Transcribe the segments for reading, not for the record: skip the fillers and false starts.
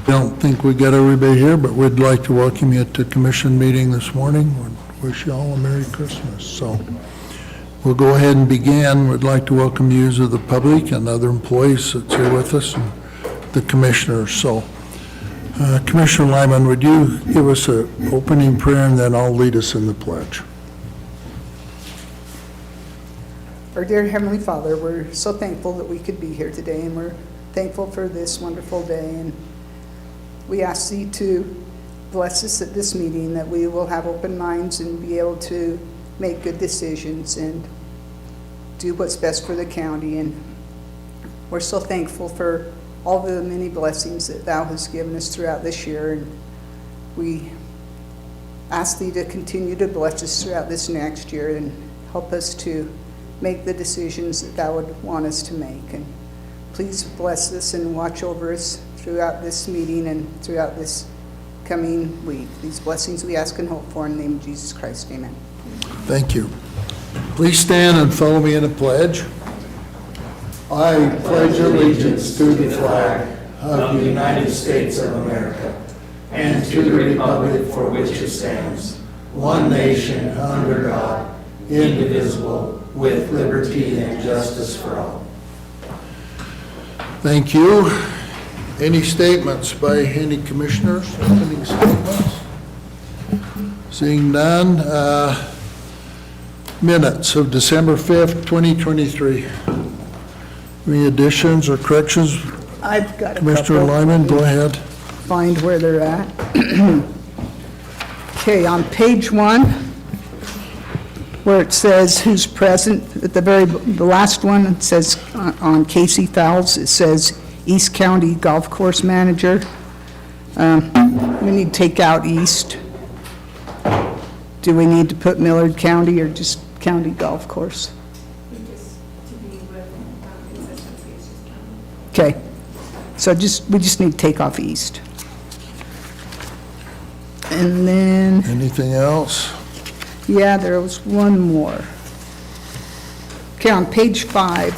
I don't think we got everybody here, but we'd like to welcome you to commission meeting this morning. We wish you all a Merry Christmas. So we'll go ahead and begin. We'd like to welcome you as the public and other employees that's here with us and the commissioners. So Commissioner Lyman, would you give us an opening prayer and then I'll lead us in the pledge? Our dear Heavenly Father, we're so thankful that we could be here today, and we're thankful for this wonderful day. And we ask Thee to bless us at this meeting, that we will have open minds and be able to make good decisions and do what's best for the county. And we're so thankful for all the many blessings that Thou hast given us throughout this year. And we ask Thee to continue to bless us throughout this next year and help us to make the decisions that Thou would want us to make. And please bless us and watch over us throughout this meeting and throughout this coming week. These blessings we ask and hope for in the name of Jesus Christ. Amen. Thank you. Please stand and follow me in a pledge. I pledge allegiance to the flag of the United States of America and to the republic for which it stands, one nation under God, indivisible, with liberty and justice for all. Thank you. Any statements by any commissioners? Opening statements? Seeing none. Minutes of December 5th, 2023. Any additions or corrections? I've got a Commissioner couple. Lyman, go ahead. Find where they're at. Okay, on page 1, where it says who's present, at the last one, it says on Casey Fowles, it says East County Golf Course Manager. We need to take out East. Do we need to put Millard County or just County Golf Course? Just to be with consistency, it's just county. Okay, so we just need to take off East. And then, Anything else? yeah, there was one more. Okay, on page 5,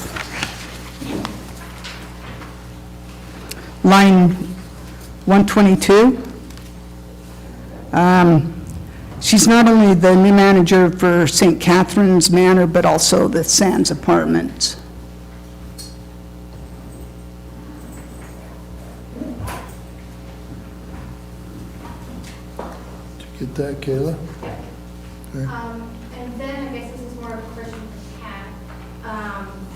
line 122. She's not only the new manager for St. Catherine's Manor, but also the Sands Apartments. Did you get that, Kayla? And then, I guess this is more of a question for Kat.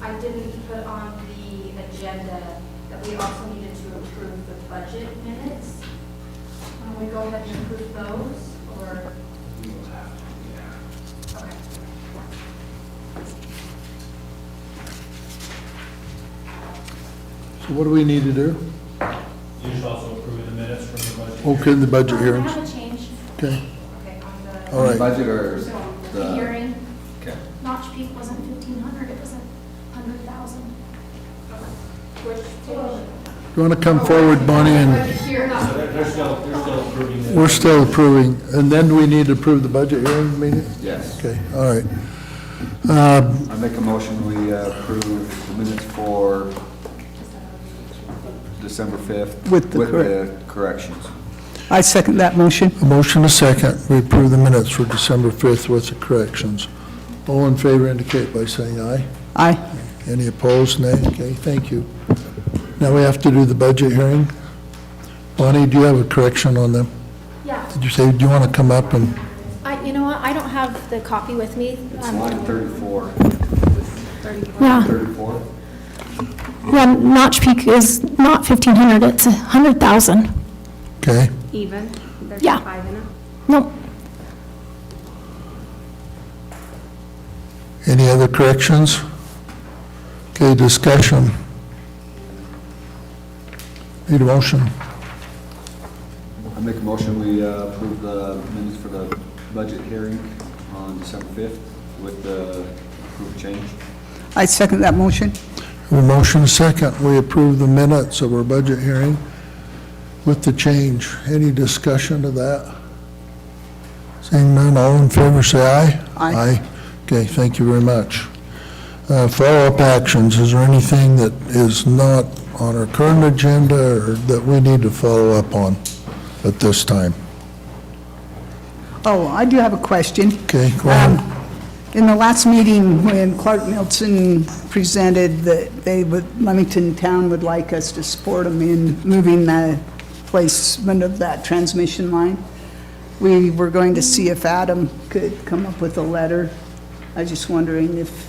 I didn't put on the agenda that we also needed to approve the budget minutes. We go ahead and approve those, or? Okay. So what do we need to do? You should also approve the minutes from the budget. Okay, the budget I hearings. have a change. Okay, Okay, on the. all right. Budget or The hearing, Okay. Notch Peak wasn't 1,500, it was 100,000. Which page? You want to come forward, Bonnie, and Here, So they're still approving the. we're still approving. And then we need to approve the budget hearing meeting? Yes. Okay, all right. I make a motion, we approve the minutes for December 5th. With the the corrections. I second that motion. A motion a second. We approve the minutes for December 5th with the corrections. All in favor indicate by saying aye. Aye. Any opposed? Nay. Okay, thank you. Now we have to do the budget hearing. Bonnie, do you have a correction on them? Yeah, Did you say, do you want to come up and, you know what, I don't have the copy with me. It's line 34. Yeah, 34? Yeah, Notch Peak is not 1,500, it's 100,000. okay? even? There's Yeah. 5 in it? Nope. Any other corrections? Okay, discussion. Need a motion? I make a motion, we approve the minutes for the budget hearing on December 5th with the approved change. I second that motion. A motion a second. We approve the minutes of our budget hearing with the change. Any discussion of that? Seeing none, all in favor say aye. Aye. Okay, thank you very much. Follow-up actions, is there anything that is not on our current agenda or that we need to follow up on at this time? Oh, I do have a question. Okay, go ahead. In the last meeting, when Clark Milton presented that Leamington Town would like us to support them in moving the placement of that transmission line, we were going to see if Adam could come up with a letter. I was just wondering if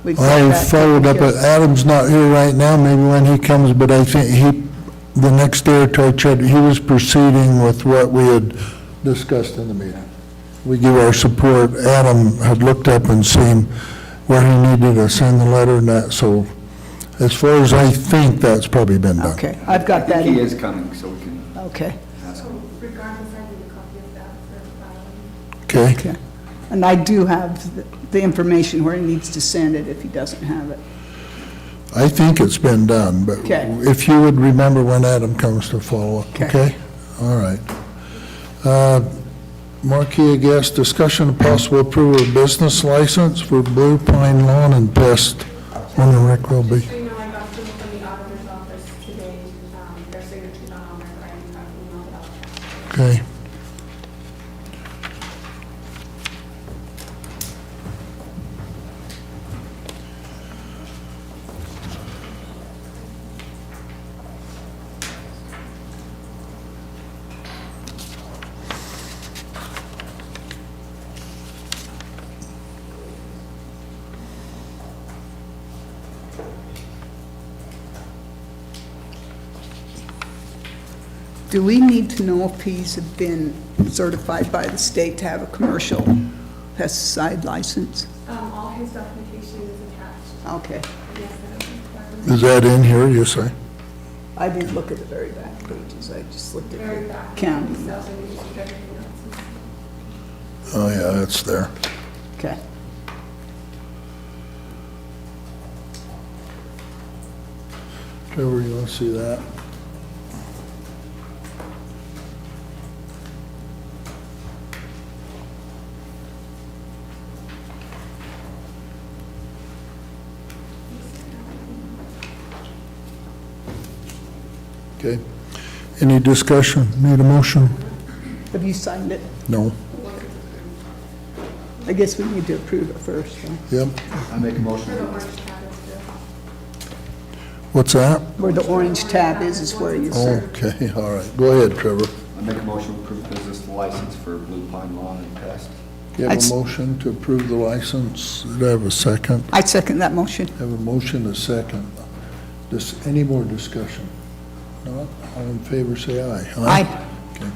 we got I that followed up, taken care of. Adam's not here right now, maybe when he comes, but I think the next day or two, I checked, he was proceeding with what we had discussed in the meeting. We give our support. Adam had looked up and seen where he needed to send the letter and that, so as far as I think, that's probably been done. Okay, I've I got that. think he is coming, so we can Okay, ask him. Regardless, I need a copy of that for filing. Okay? okay. And I do have the information where he needs to send it if he doesn't have it. I think it's been done, but Okay. if you would remember when Adam comes to follow up, Okay. okay? All right. Marquis, I guess, discussion of possible approval of business license for Blue Pine Lawn and Pest. When the rec will be. So you know, I got through from the auditor's office today, their signature's not on there, but I didn't have to email it out. Okay. Do we need to know if he's been certified by the state to have a commercial pesticide license? All his documentation is attached. Okay. Yes, that is required. Is that in here, you say? I didn't look at the very back pages, I just looked at Very the back. county. Sells and uses everything else. Oh, yeah, it's there. Okay. Trevor, you want to see that? Okay. Any discussion? Need a motion? Have you signed it? No. I guess we need to approve it first, huh? Yep. I make a motion. For the orange tab is the. What's that? Where the orange tab is where you sign. Okay, all right. Go ahead, Trevor. I make a motion to approve business license for Blue Pine Lawn and Pest. You have I'd- a motion to approve the license. Do I have a second? I second that motion. Have a motion, a second. Any more discussion? Not? All in favor, say aye. Aye. Okay.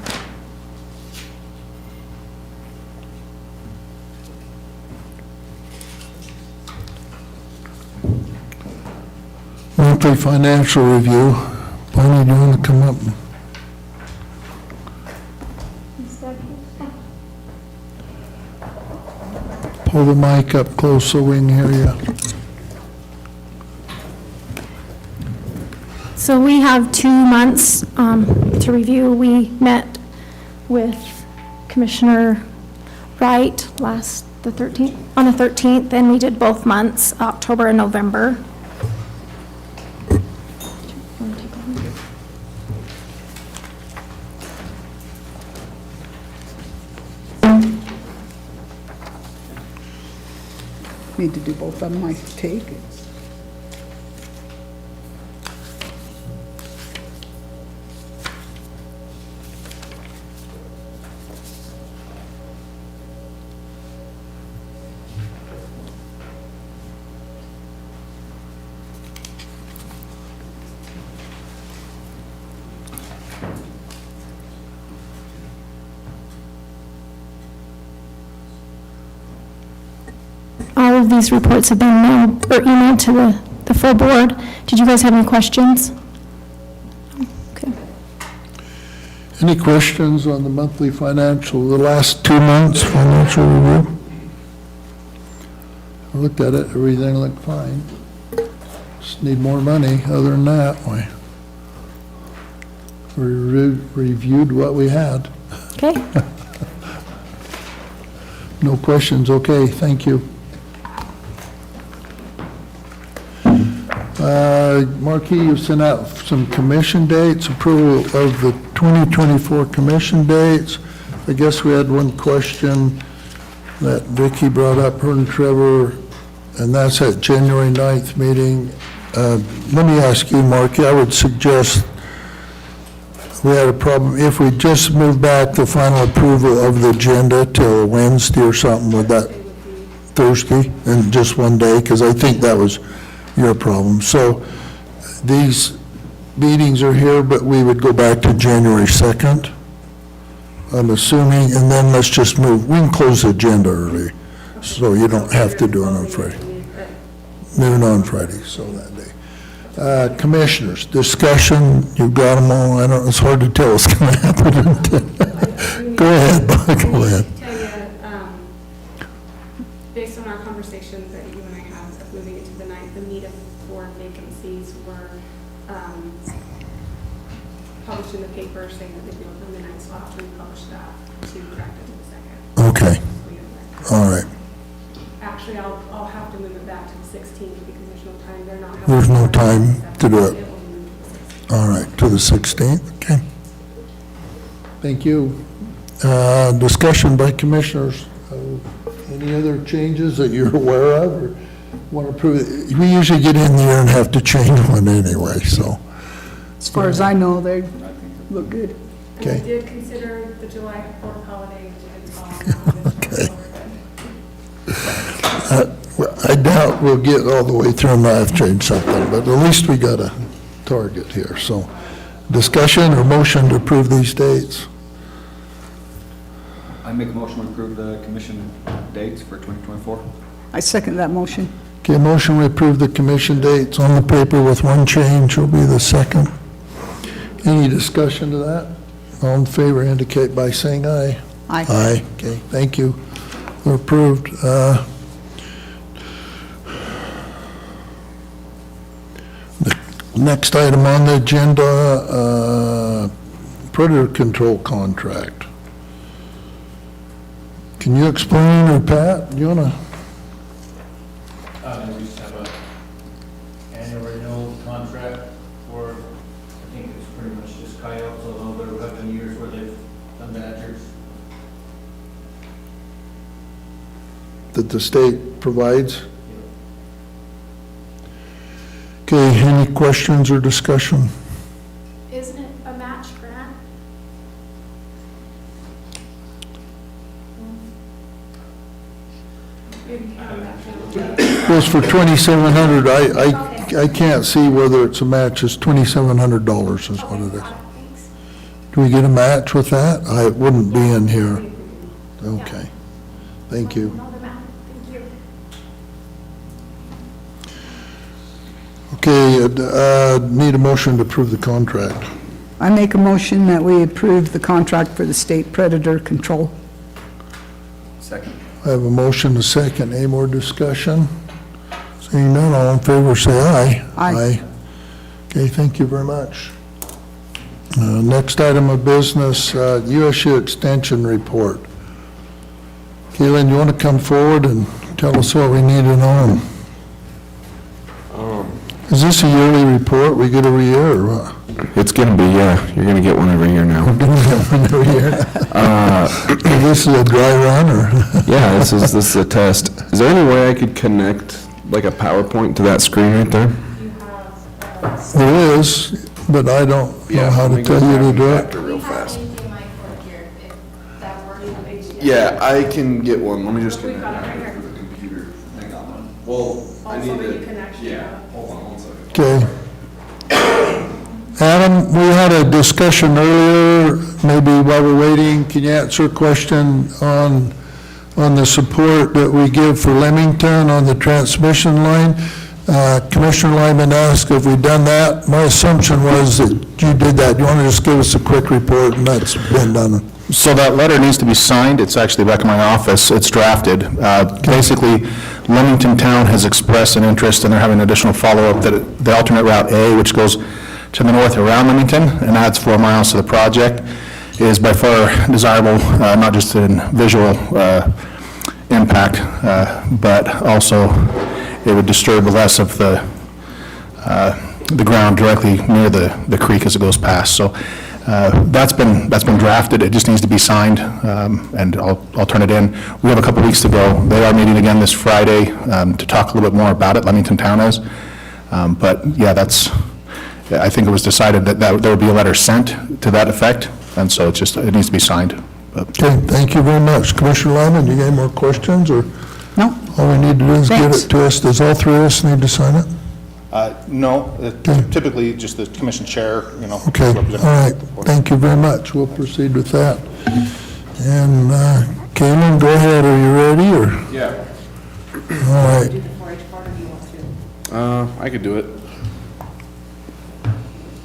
Monthly financial review. Bonnie, do you want to come up? Pull the mic up close so we can hear you. So we have 2 months to review. We met with Commissioner Wright on the 13th, and we did both months, October and November. Need to do both of them, I take it. All of these reports have been mailed or emailed to the full board. Did you guys have any questions? Okay. Any questions on the monthly financial, the last 2 months financial review? I looked at it, everything looked fine. Just need more money, other than that, we reviewed what we had. Okay. No questions, okay, thank you. Marquis, you sent out some commission dates, approval of the 2024 commission dates. I guess we had one question that Vicki brought up, her and Trevor, and that's at January 9th meeting. Let me ask you, Marquis, I would suggest we had a problem, if we just move back the final approval of the agenda till Wednesday or something, with that Thursday, and just one day, because I think that was your problem. So these meetings are here, but we would go back to January 2nd, I'm assuming, and then let's just move, we can close the agenda early, so you don't have to do it on Friday. Noon on Friday, so that day. Commissioners, discussion, you've got them all, I don't, it's hard to tell what's going to happen. Go ahead, Bob, go ahead. Tell you, based on our conversations that you and I had of moving it to the 9th, the need for vacancies were published in the paper saying that they'd be open the 9th, so I'll have to republish that to correct it to the 2nd. Okay, all right. Actually, I'll have to move it back to the 16th because there's no time, they're not. There's no time to do it. It will move to the 16th. All right, to the 16th, okay. Thank you. Discussion by commissioners. Any other changes that you're aware of or want to approve? We usually get in there and have to change one anyway, so. As far as I know, they look good. And Okay. I did consider the July 4th holiday, which is all. I doubt we'll get all the way through and not have to change something, but at least we got a target here, so. Discussion or motion to approve these dates? I make a motion to approve the commission dates for 2024. I second that motion. Okay, motion to approve the commission dates on the paper with one change will be the second. Any discussion to that? All in favor indicate by saying aye. Aye. Aye, okay, thank you. They're approved. The next item on the agenda, predator control contract. Can you explain, or Pat, you want to? We just have a annual renewal contract for, I think it's pretty much just coyotes, although there have been years where they've done badgers. That the state provides? Okay, any questions or discussion? Isn't it a match grant? It was for $2,700. I can't see whether it's a match. It's $2,700 is what it is. Thanks. Do we get a match with that? It wouldn't be in here. Okay, thank you. No, the match. Thank you. Okay, need a motion to approve the contract. I make a motion that we approve the contract for the state predator control. Second. I have a motion, a second. Any more discussion? Seeing none, all in favor, say aye. Aye. Okay, thank you very much. Next item of business, USU Extension Report. Keelan, you want to come forward and tell us what we need to know? Is this a yearly report we get every year, or what? It's going to be, yeah. You're going to get one every year now. We're going to get one every year. This is a dry run, or? Yeah, this is a test. Is there any way I could connect like a PowerPoint to that screen right there? There is, but I don't know how to tell you to do it. Real fast. We have an HDMI cord here, if that works. Yeah, I can get one. Let me just We've get got it right here. The computer, hang on. Well, Also, the connection. Hold on one second. Okay. Adam, we had a discussion earlier, maybe while we're waiting, can you answer a question on the support that we give for Leamington on the transmission line? Commissioner Lyman asked if we'd done that. My assumption was that you did that. You want to just give us a quick report, and that's been done? So that letter needs to be signed. It's actually back in my office. It's drafted. Basically, Leamington Town has expressed an interest, and they're having additional follow-up that the alternate Route A, which goes to the north around Leamington and adds 4 miles to the project, is by far desirable, not just in visual impact, but also it would disturb less of the the ground directly near the creek as it goes past. So that's been drafted. It just needs to be signed, and I'll turn it in. We have a couple weeks to go. They are meeting again this Friday to talk a little bit more about it, Leamington Town is. But yeah, I think it was decided that there would be a letter sent to that effect, and so it needs to be signed. Okay, thank you very much. Commissioner Lyman, you got any more questions, or? No? All we need to do is get Thanks. it to us. Does all three of us need to sign it? No, typically just the commission chair, Okay, all right, thank you very much. We'll proceed with that. And Caitlin, go ahead, are you ready, or? Yeah. All right, I could do it.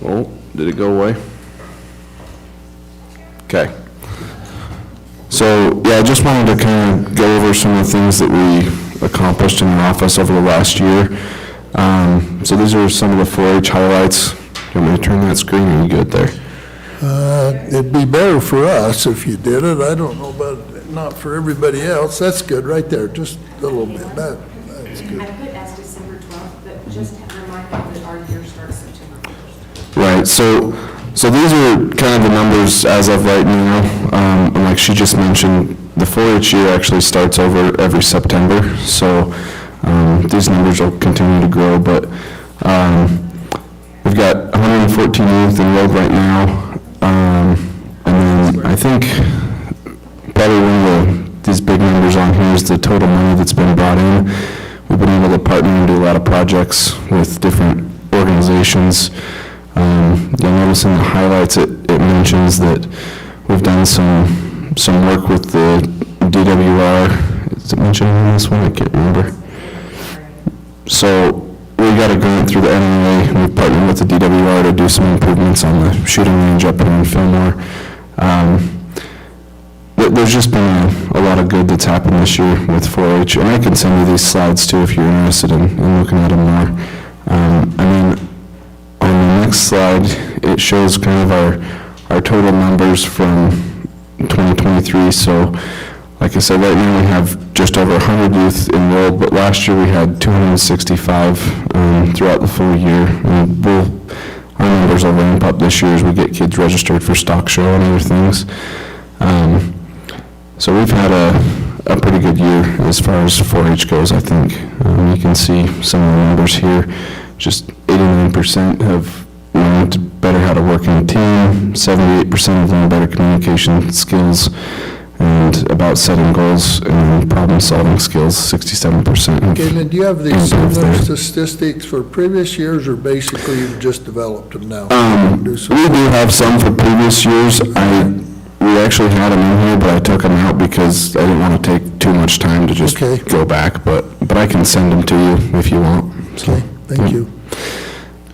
Oh, did it go away? Okay. So, yeah, I just wanted to kind of go over some of the things that we accomplished in the office over the last year. So these are some of the 4-H highlights. You want me to turn that screen, or are you good there? it'd be better for us if you did it. I don't know about, not for everybody else. That's good, right there, just a little bit. That's good. I put as December 12th, but just remind them that our year starts September 1st. Right, so these are kind of the numbers as of right now. And like she just mentioned, the 4-H year actually starts over every September, so these numbers will continue to grow, but we've got 114 youth enrolled right now, and then I think probably one of these big numbers on here is the total money that's been brought in. We've been able to partner and do a lot of projects with different organizations. You'll notice in the highlights it mentions that we've done some work with the DWR. Is it mentioned in this one? I can't remember. So we got a grant through the NRA, and we've partnered with the DWR to do some improvements on the shooting range up in Fillmore. There's just been a lot of good that's happened this year with 4-H, and I can send you these slides too if you're interested in looking at them more. On the next slide, it shows kind of our total numbers from 2023. So, like I said, right now we have just over 100 youth enrolled, but last year we had 265 throughout the full year. And our numbers will ramp up this year as we get kids registered for stock show and other things. So we've had a pretty good year as far as 4-H goes, I think. You can see some of the numbers here. Just 89% have learned better how to work in a team, 78% of them have better communication skills, and about setting goals and problem-solving skills, 67%. Caitlin, do you have these improved similar there. statistics for previous years, or basically you've just developed them now? We do have some for previous years. We actually had them in here, but I took them out because I didn't want to take too much time to just Okay. go back, but I can send them to you if you want. So, Okay, thank you.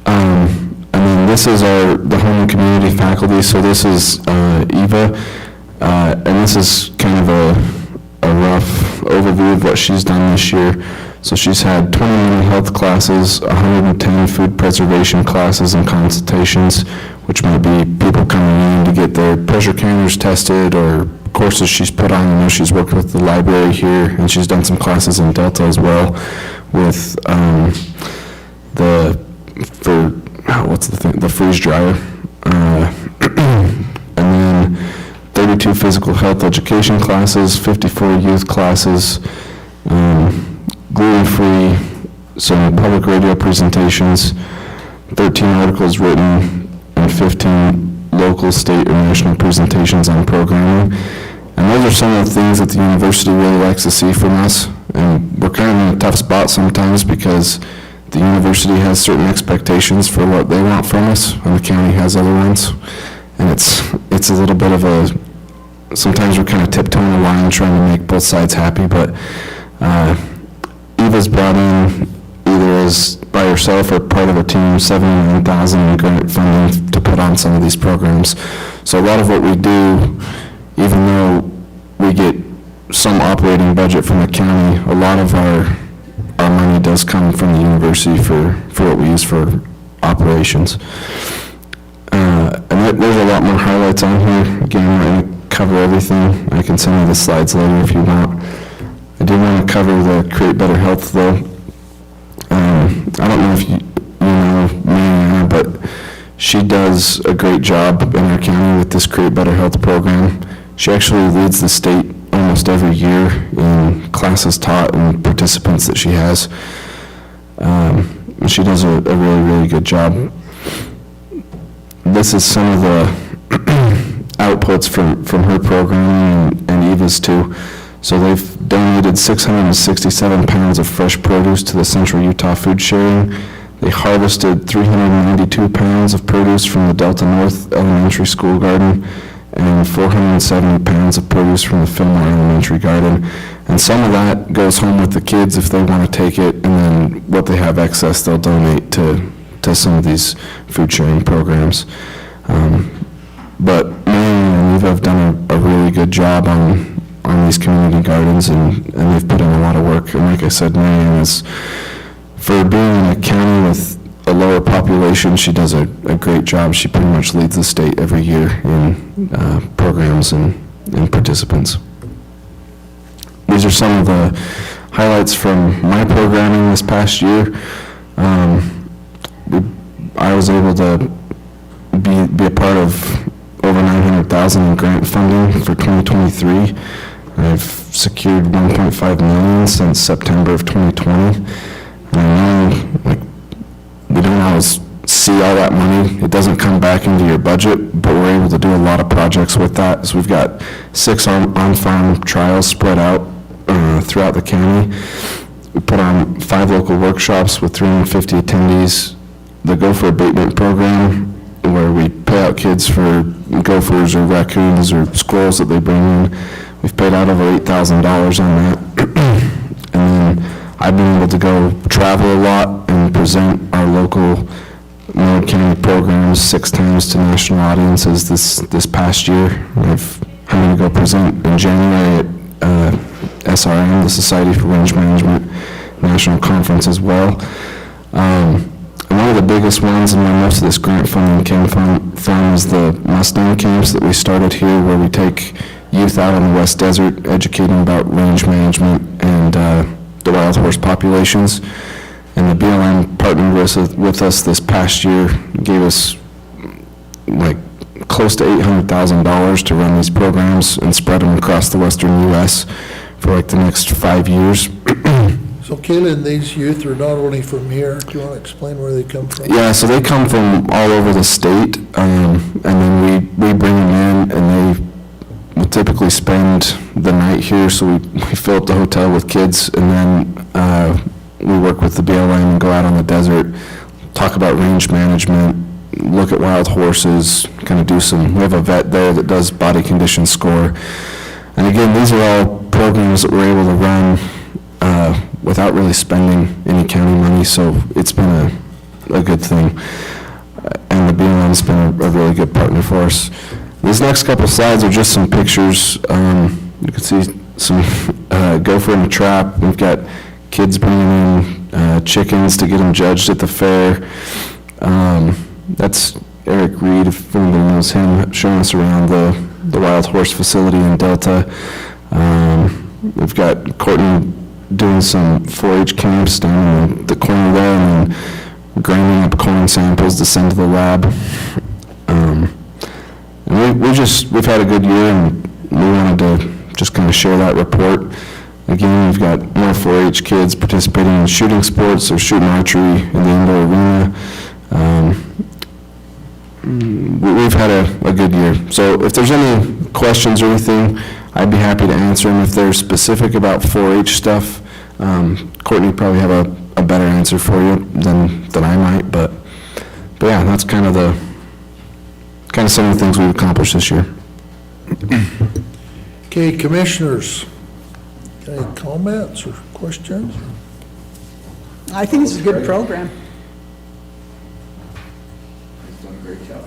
And then this is the home and community faculty, so this is Eva, and this is kind of a rough overview of what she's done this year. So she's had 20 mental health classes, 110 food preservation classes and consultations, which might be people coming in to get their pressure counters tested, or courses she's put on. I know she's worked with the library here, and she's done some classes in Delta as well with the freeze dryer. And then 32 physical health education classes, 54 youth classes, gluten-free, some public radio presentations, 13 articles written, and 15 local, state, and national presentations on programming. And those are some of the things that the university really likes to see from us. And we're kind of in a tough spot sometimes because the university has certain expectations for what they want from us, and the county has other ones. And it's a little bit of sometimes we're kind of tiptoeing the line trying to make both sides happy, but Eva's brought in, either as by herself or part of a team, $79,000 in grant funding to put on some of these programs. So a lot of what we do, even though we get some operating budget from the county, a lot of our money does come from the university for what we use for operations. And there's a lot more highlights on here. Again, I'm not going to cover everything. I can send you the slides later if you want. I do want to cover the Create Better Health, though. I don't know if you know She does a great job in our county with this Create Better Health program. She actually leads the state almost every year in classes taught and participants that she has. She does a really, really good job. This is some of the outputs from her programming and Eva's too. So they've donated 667 pounds of fresh produce to the Central Utah Food Sharing. They harvested 392 pounds of produce from the Delta North Elementary School Garden and 470 pounds of produce from the Fillmore Elementary Garden. And some of that goes home with the kids if they want to take it, and then what they have excess, they'll donate to some of these food sharing programs. But Marion and Eva have done a really good job on these community gardens, and they've put in a lot of work. And like I said, Marion is, for being in a county with a lower population, she does a great job. She pretty much leads the state every year in programs and participants. These are some of the highlights from my programming this past year. I was able to be a part of over $900,000 in grant funding for 2023. I've secured $1.5 million since September of 2020. And I know, like, we don't always see all that money. It doesn't come back into your budget, but we're able to do a lot of projects with that. So we've got 6 on-farm trials spread out throughout the county. We put on 5 local workshops with 350 attendees. The Gopher Abatement Program, where we pay out kids for gophers or raccoons or squirrels that they bring in. We've paid out over $8,000 on that. And then I've been able to go travel a lot and present our local Millard County programs 6 times to national audiences this past year. I'm going to go present in January at SRM, the Society for Range Management National Conference as well. And one of the biggest ones, and where most of this grant funding came from is the Mustang camps that we started here, where we take youth out on the West Desert, educating about range management and the wild horse populations. And the BLM partnered with us this past year, gave us like close to $800,000 to run these programs and spread them across the western U.S. for like the next 5 years. So Kaylin, these youth are not only from here. Do you want to explain where they come from? Yeah, so they come from all over the state, and then we bring them in, and they will typically spend the night here. So we fill up the hotel with kids, and then we work with the BLM and go out on the desert, talk about range management, look at wild horses, kind of we have a vet there that does body condition score. And again, these are all programs that we're able to run without really spending any county money, so it's been a good thing. And the BLM's been a really good partner for us. These next couple slides are just some pictures. You can see some gopher in a trap. We've got kids bringing in chickens to get them judged at the fair. That's Eric Reed, if anybody knows him, showing us around the wild horse facility in Delta. We've got Courtney doing some 4-H camps down in the corner there, and then grinding up corn samples to send to the lab. And we've had a good year, and we wanted to just kind of share that report. Again, we've got more 4-H kids participating in shooting sports or shooting archery in the indoor arena. We've had a good year. So if there's any questions or anything, I'd be happy to answer them. If they're specific about 4-H stuff, Courtney would probably have a better answer for you than I might. But yeah, that's kind of some of the things we've accomplished this year. Okay, commissioners, any comments or questions? I think it's a good program. He's done a great job.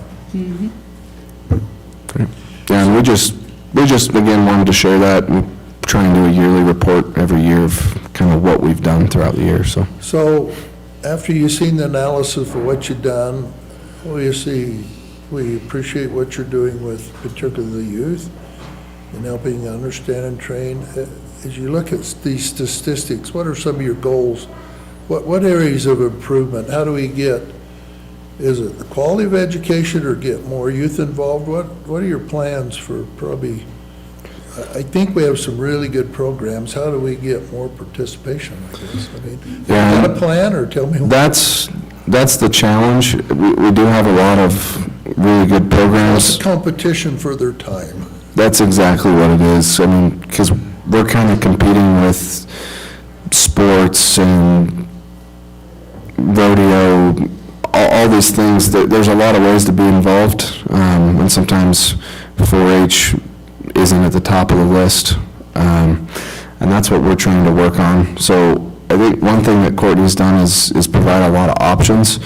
Yeah, and we just again wanted to share that. We try and do a yearly report every year of kind of what we've done throughout the year. So after you've seen the analysis of what you've done, obviously we appreciate what you're doing with particularly the youth and helping understand and train. As you look at these statistics, what are some of your goals? What areas of improvement? How do we get is it the quality of education or get more youth involved? What are your plans for probably, I think we have some really good programs. How do we get more participation, I guess? I mean, Yeah. got a plan, or tell me? That's the challenge. We do have a lot of really good programs. Competition for their time. That's exactly what it is. I mean, because we're kind of competing with sports and rodeo, all these things. There's a lot of ways to be involved, and sometimes 4-H isn't at the top of the list, and that's what we're trying to work on. So I think one thing that Courtney's done is provide a lot of options.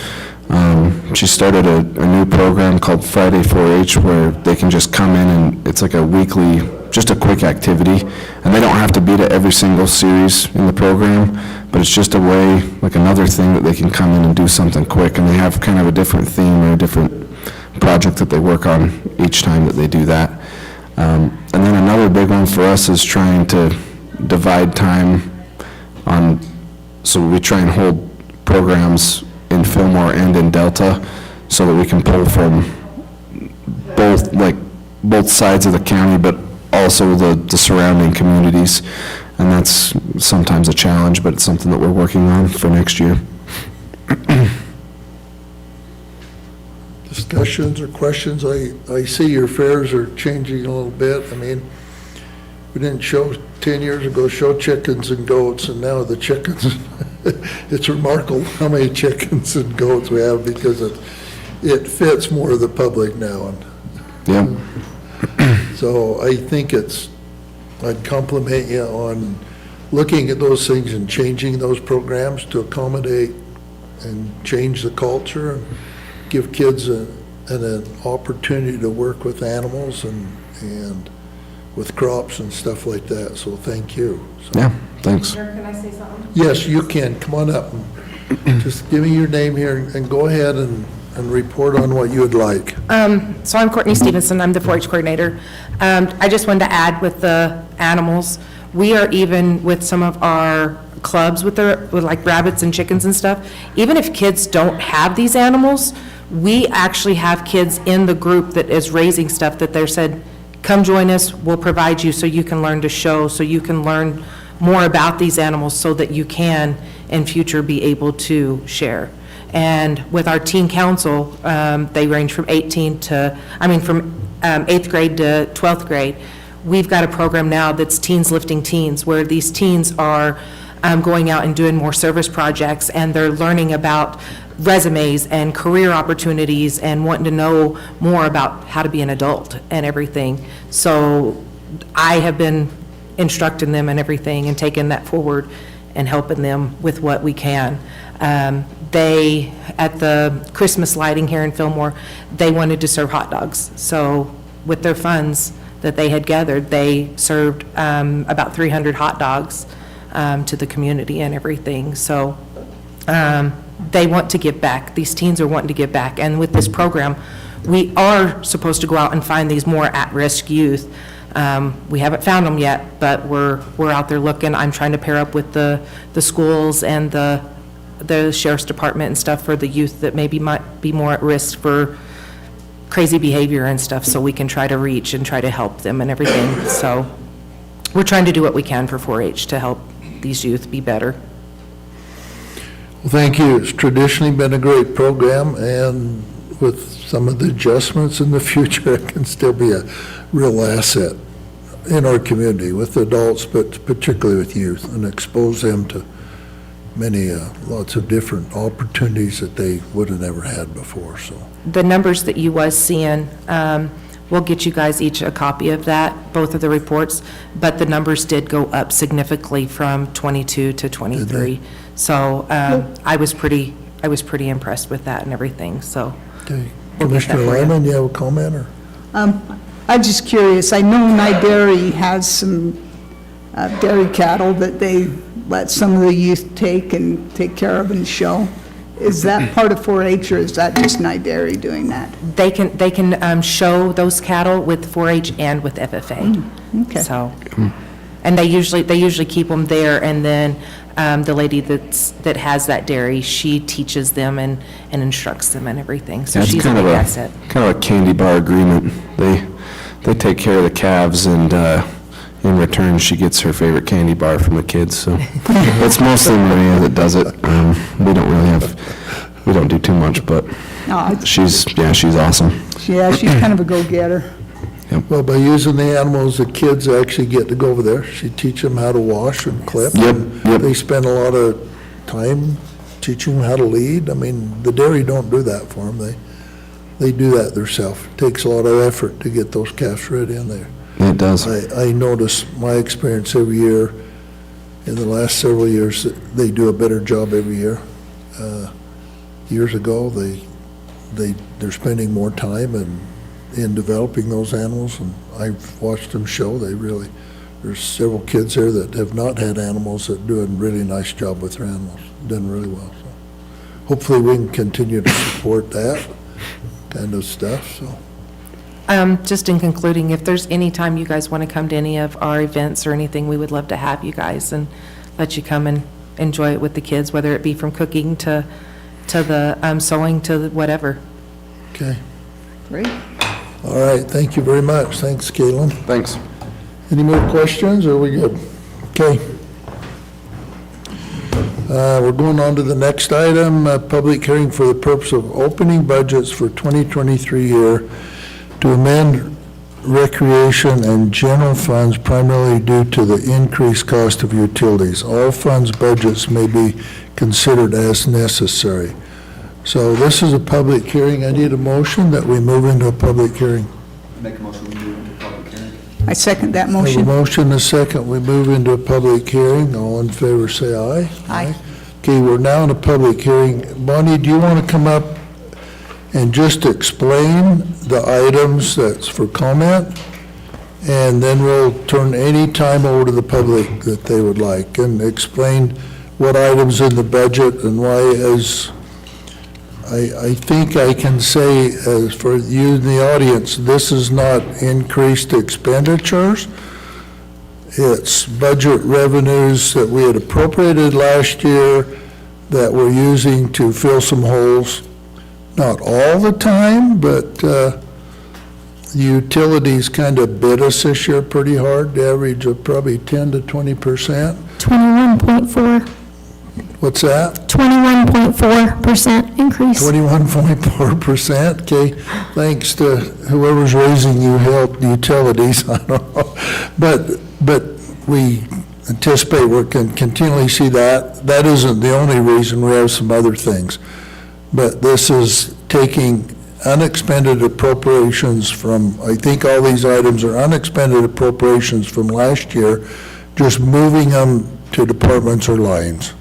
She started a new program called Friday 4-H where they can just come in and it's like a weekly, just a quick activity. And they don't have to be to every single series in the program, but it's just a way, like another thing that they can come in and do something quick. And they have kind of a different theme or a different project that they work on each time that they do that. And then another big one for us is trying to divide time on, so we try and hold programs in Fillmore and in Delta so that we can pull from both sides of the county, but also the surrounding communities. And that's sometimes a challenge, but it's something that we're working on for next year. Discussions or questions? I see your fares are changing a little bit. I mean, we didn't show, 10 years ago, show chickens and goats, and now the chickens, it's remarkable how many chickens and goats we have because it fits more of the public now. And Yeah. so I think I'd compliment you on looking at those things and changing those programs to accommodate and change the culture and give kids an opportunity to work with animals and with crops and stuff like that, so thank you. So, Yeah, thanks. Mayor, can I say something? yes, you can, come on up. Just give me your name here and go ahead and report on what you would like. So I'm Courtney Stevenson, I'm the 4-H coordinator. I just wanted to add with the animals, we are even with some of our clubs with like rabbits and chickens and stuff, even if kids don't have these animals, we actually have kids in the group that is raising stuff that they're said, come join us, we'll provide you so you can learn to show, so you can learn more about these animals so that you can in future be able to share. And with our teen council, they range from 8th grade to 12th grade. We've got a program now that's Teens Lifting Teens, where these teens are going out and doing more service projects, and they're learning about resumes and career opportunities and wanting to know more about how to be an adult and everything. So I have been instructing them and everything and taking that forward and helping them with what we can. They, at the Christmas lighting here in Fillmore, they wanted to serve hot dogs. So with their funds that they had gathered, they served about 300 hot dogs to the community and everything. So they want to give back. These teens are wanting to give back. And with this program, we are supposed to go out and find these more at-risk youth. We haven't found them yet, but we're out there looking. I'm trying to pair up with the schools and the sheriff's department and stuff for the youth that maybe might be more at risk for crazy behavior and stuff, so we can try to reach and try to help them and everything. So we're trying to do what we can for 4-H to help these youth be better. Well, thank you. It's traditionally been a great program, and with some of the adjustments in the future, it can still be a real asset in our community with adults, but particularly with youth, and expose them to lots of different opportunities that they would have never had before. So The numbers that you was seeing, we'll get you guys each a copy of that, both of the reports, but the numbers did go up significantly from 22 to 23. So I was pretty impressed with that and everything, so. okay. We'll get that Commissioner for you. Lyman, you have a comment, or? I'm just curious, I know Nye Dairy has some dairy cattle that they let some of the youth take care of and show. Is that part of 4-H, or is that just Nye Dairy doing that? They can show those cattle with 4-H and with FFA. Okay. So, and they usually keep them there, and then the lady that has that dairy, she teaches them and instructs them and everything, so That's she's a kind of big asset. Kind of a candy bar agreement. They take care of the calves, and in return, she gets her favorite candy bar from the kids, so it's mostly Maria that does it. We don't do too much, but No, she's awesome. yeah, she's kind of a go-getter. Well, by using the animals, the kids actually get to go over there. She teach them how to wash and clip. Yep, and yep. They spend a lot of time teaching them how to lead. I mean, the dairy don't do that for them. They do that themselves. Takes a lot of effort to get those calves ready in there. It does. I notice my experience every year, in the last several years, that they do a better job every year. Years ago, they're spending more time in developing those animals, and I've watched them show there's several kids there that have not had animals that do a really nice job with their animals, done really well. So hopefully we can continue to support that kind of stuff, so. Just in concluding, if there's any time you guys want to come to any of our events or anything, we would love to have you guys and let you come and enjoy it with the kids, whether it be from cooking to the sewing to whatever. Okay, Great. all right, thank you very much. Thanks, Caitlin. Thanks. Any more questions, or are we good? Okay. We're going on to the next item, public hearing for the purpose of opening budgets for 2023 year to amend recreation and general funds primarily due to the increased cost of utilities. All funds budgets may be considered as necessary. So this is a public hearing. I need a motion that we move into a public hearing. Make a motion, we move into public hearing. I second that We have a motion. motion, a second, we move into a public hearing. All in favor, say aye. Aye. Okay, we're now in a public hearing. Bonnie, do you want to come up and just explain the items that's for comment? And then we'll turn any time over to the public that they would like and explain what items in the budget and why, as I think I can say, as for you in the audience, this is not increased expenditures. It's budget revenues that we had appropriated last year that we're using to fill some holes. Not all the time, but utilities kind of bit us this year pretty hard, the average of probably 10 to 20%. 21.4, What's that? 21.4% increase. 21.4%, okay. Thanks to whoever's raising you helped utilities, I don't know. But we anticipate we can continually see that. That isn't the only reason, we have some other things. But this is taking unexpended appropriations from, I think all these items are unexpended appropriations from last year, just moving them to departments or lines.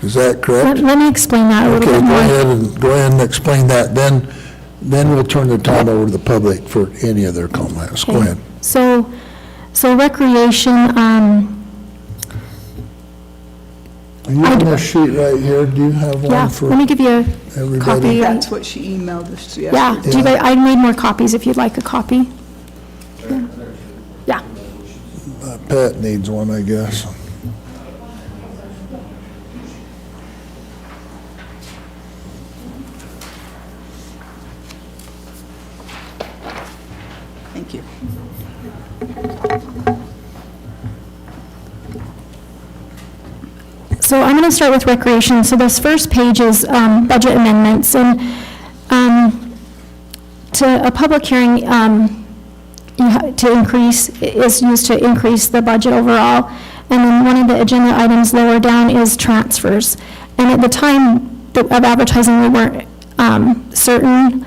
Is that correct? Let me explain that a little Okay, bit more. go ahead and explain that. Then we'll turn the time over to the public for any of their comments. Go Okay. ahead. So recreation, You have a sheet right here. Do you have yeah, one for let me give you a everybody? copy. That's what she emailed us Yeah, yesterday. do you guys, I made more copies if you'd like a copy. Yeah, Pat needs one, I guess. Thank you. so I'm going to start with recreation. So this first page is budget amendments, and to a public hearing, to increase, is used to increase the budget overall. And then one of the agenda items lower down is transfers. And at the time of advertising, we weren't certain.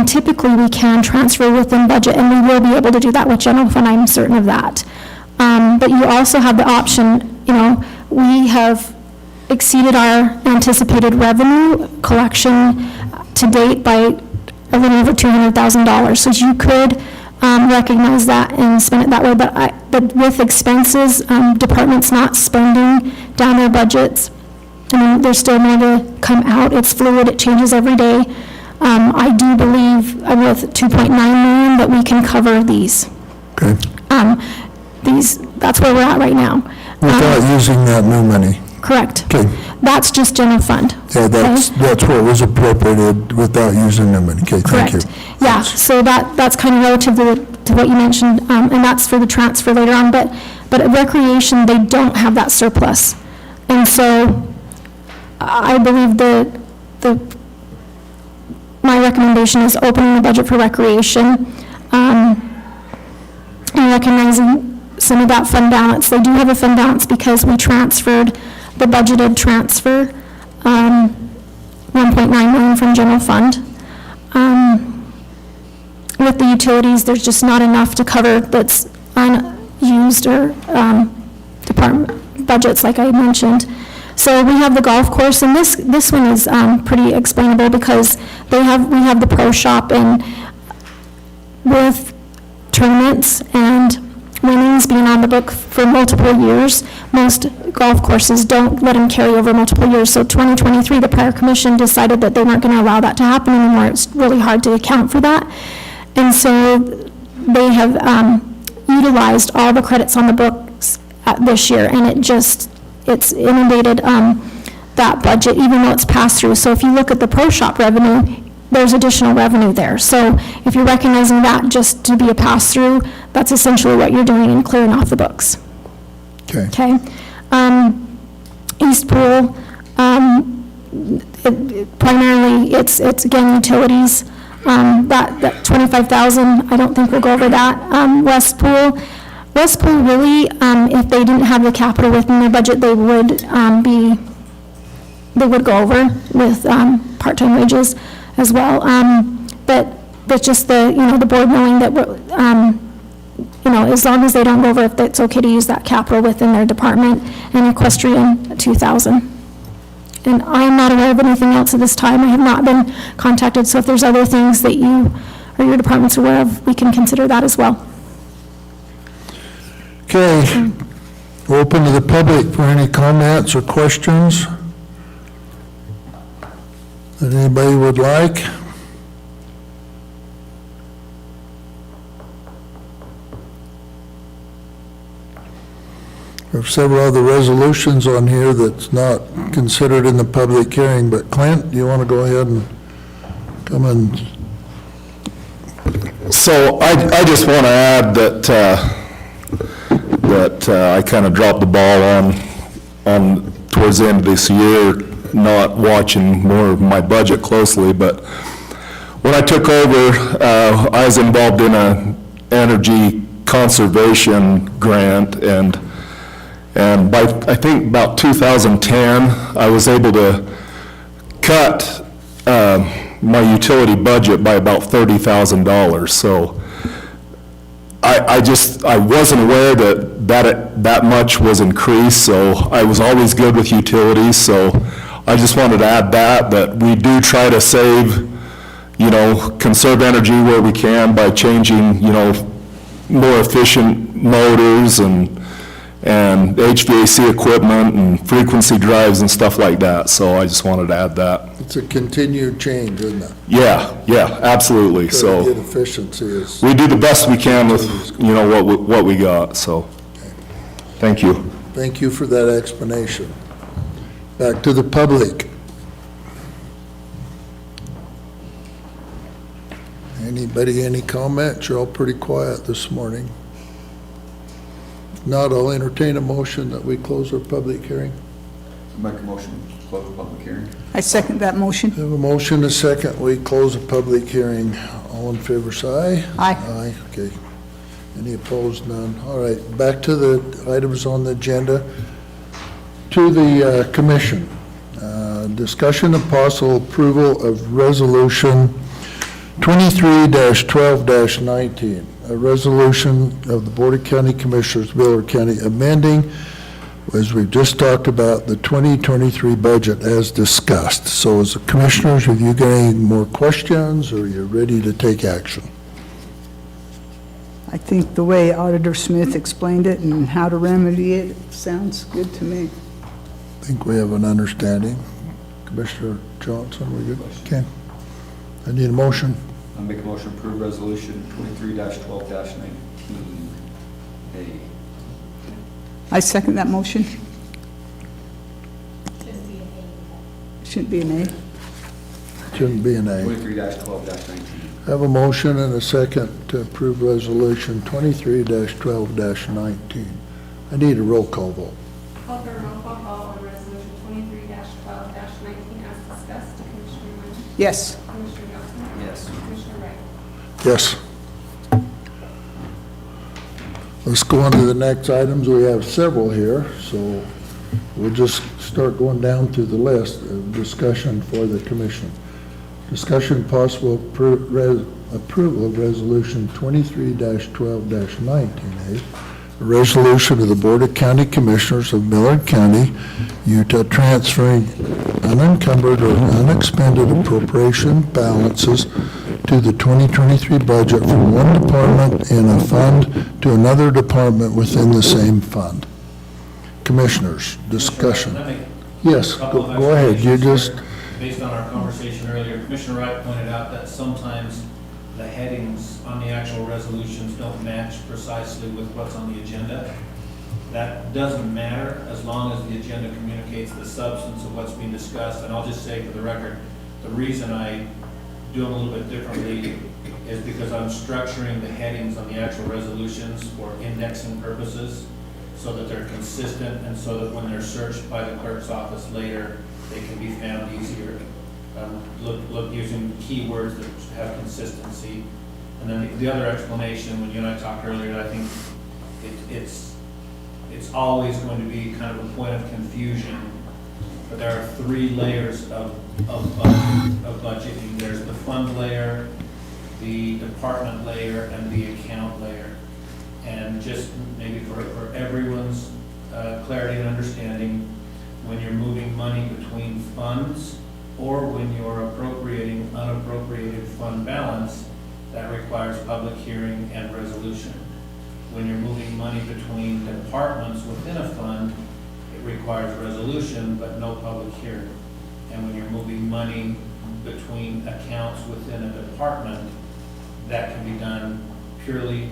Typically, we can transfer within budget, and we will be able to do that with general fund, I'm certain of that. But you also have the option, we have exceeded our anticipated revenue collection to date by a little over $200,000. So you could recognize that and spend it that way. But with expenses, departments not spending down their budgets, there's still more to come out. It's fluid, it changes every day. I do believe with 2.9 million that we can cover these. Okay. That's where we're at right now. Without using that new money. correct. Okay. That's just general fund. Yeah, that's what was appropriated without using the money. Okay, thank you. Correct. Yeah, so that's kind of relative to what you mentioned, and that's for the transfer later on, but at recreation, they don't have that surplus. And so I believe my recommendation is opening the budget for recreation, and recognizing some of that fund balance. They do have a fund balance because we transferred the budgeted transfer, 1.9 million from general fund. With the utilities, there's just not enough to cover that's unused or department budgets, like I mentioned. So we have the golf course, and this one is pretty explainable because we have the pro shop, and with tournaments and winnings being on the book for multiple years, most golf courses don't let them carry over multiple years. So 2023, the prior commission decided that they weren't going to allow that to happen anymore. It's really hard to account for that. And so they have utilized all the credits on the books this year, and it's inundated that budget, even though it's passed through. So if you look at the pro shop revenue, there's additional revenue there. So if you're recognizing that just to be a pass-through, that's essentially what you're doing and clearing off the books. Okay. Okay. East Pool, primarily it's again utilities. That 25,000, I don't think we'll go over that. West Pool really, if they didn't have the capital within their budget, they would go over with part-time wages as well. But just the board knowing that, as long as they don't go over, if it's okay to use that capital within their department, and equestrian, 2,000. And I am not aware of anything else at this time. I have not been contacted, so if there's other things that you or your department's aware of, we can consider that as well. Okay. Open to the public for any comments or questions that anybody would like. There are several other resolutions on here that's not considered in the public hearing, but Clint, do you want to go ahead and come and? So I just want to add that, I kind of dropped the ball on towards the end of this year, not watching more of my budget closely, but when I took over, I was involved in an energy conservation grant, and by, I think, about 2010, I was able to cut my utility budget by about $30,000. So I wasn't aware that much was increased, so I was always good with utilities. So I just wanted to add that we do try to save, conserve energy where we can by changing, more efficient motors and HVAC equipment and frequency drives and stuff like that. So I just wanted to add that. It's a continued change, isn't it? Yeah, absolutely. Try to So get efficiency is. we do the best we can with, what we got, so. Thank you. Thank you for that explanation. Back to the public. Anybody, any comments? You're all pretty quiet this morning. If not, I'll entertain a motion that we close our public hearing. Make a motion to close the public hearing. I second that motion. We have a motion, a second, we close the public hearing. All in favor, say aye. Aye. Aye, okay. Any opposed? None. All right, back to the items on the agenda. To the commission. Discussion and possible approval of resolution 23-12-19, a resolution of the Board of County Commissioners, Millard County, amending, as we've just talked about, the 2023 budget as discussed. So as the commissioners, have you got any more questions, or you're ready to take action? I think the way Auditor Smith explained it and how to remedy it sounds good to me. I think we have an understanding. Commissioner Johnson, we good? Okay. I need a motion. I'll make a motion to approve resolution 23-12-19A. I second that motion. Shouldn't be an A. Shouldn't be an A. 23-12-19. Have a motion and a second to approve Resolution 23-12-19. I need a roll call vote. Call for a roll call on resolution 23-12-19 as discussed. Commissioner Wynn? Yes. Commissioner Nelson? Yes. Commissioner Wright? Yes. Let's go on to the next items. We have several here, so we'll just start going down through the list of discussion for the commission. Discussion possible approval of Resolution 23-12-19A, a resolution of the Board of County Commissioners of Millard County, Utah, transferring unencumbered or unexpended appropriation balances to the 2023 budget from one department in a fund to another department within the same fund. Commissioners, discussion. Let me- Yes, Couple of go ahead. You explanations just, here. Based on our conversation earlier, Commissioner Wright pointed out that sometimes the headings on the actual resolutions don't match precisely with what's on the agenda. That doesn't matter as long as the agenda communicates the substance of what's being discussed. And I'll just say for the record, the reason I do them a little bit differently is because I'm structuring the headings on the actual resolutions for indexing purposes so that they're consistent and so that when they're searched by the clerk's office later, they can be found easier. Look using keywords that have consistency. And then the other explanation, when you and I talked earlier, I think it's always going to be kind of a point of confusion. But there are three layers of budgeting. There's the fund layer, the department layer, and the account layer. And just maybe for everyone's clarity and understanding, when you're moving money between funds or when you're appropriating unappropriated fund balance, that requires public hearing and resolution. When you're moving money between departments within a fund, it requires resolution but no public hearing. And when you're moving money between accounts within a department, that can be done purely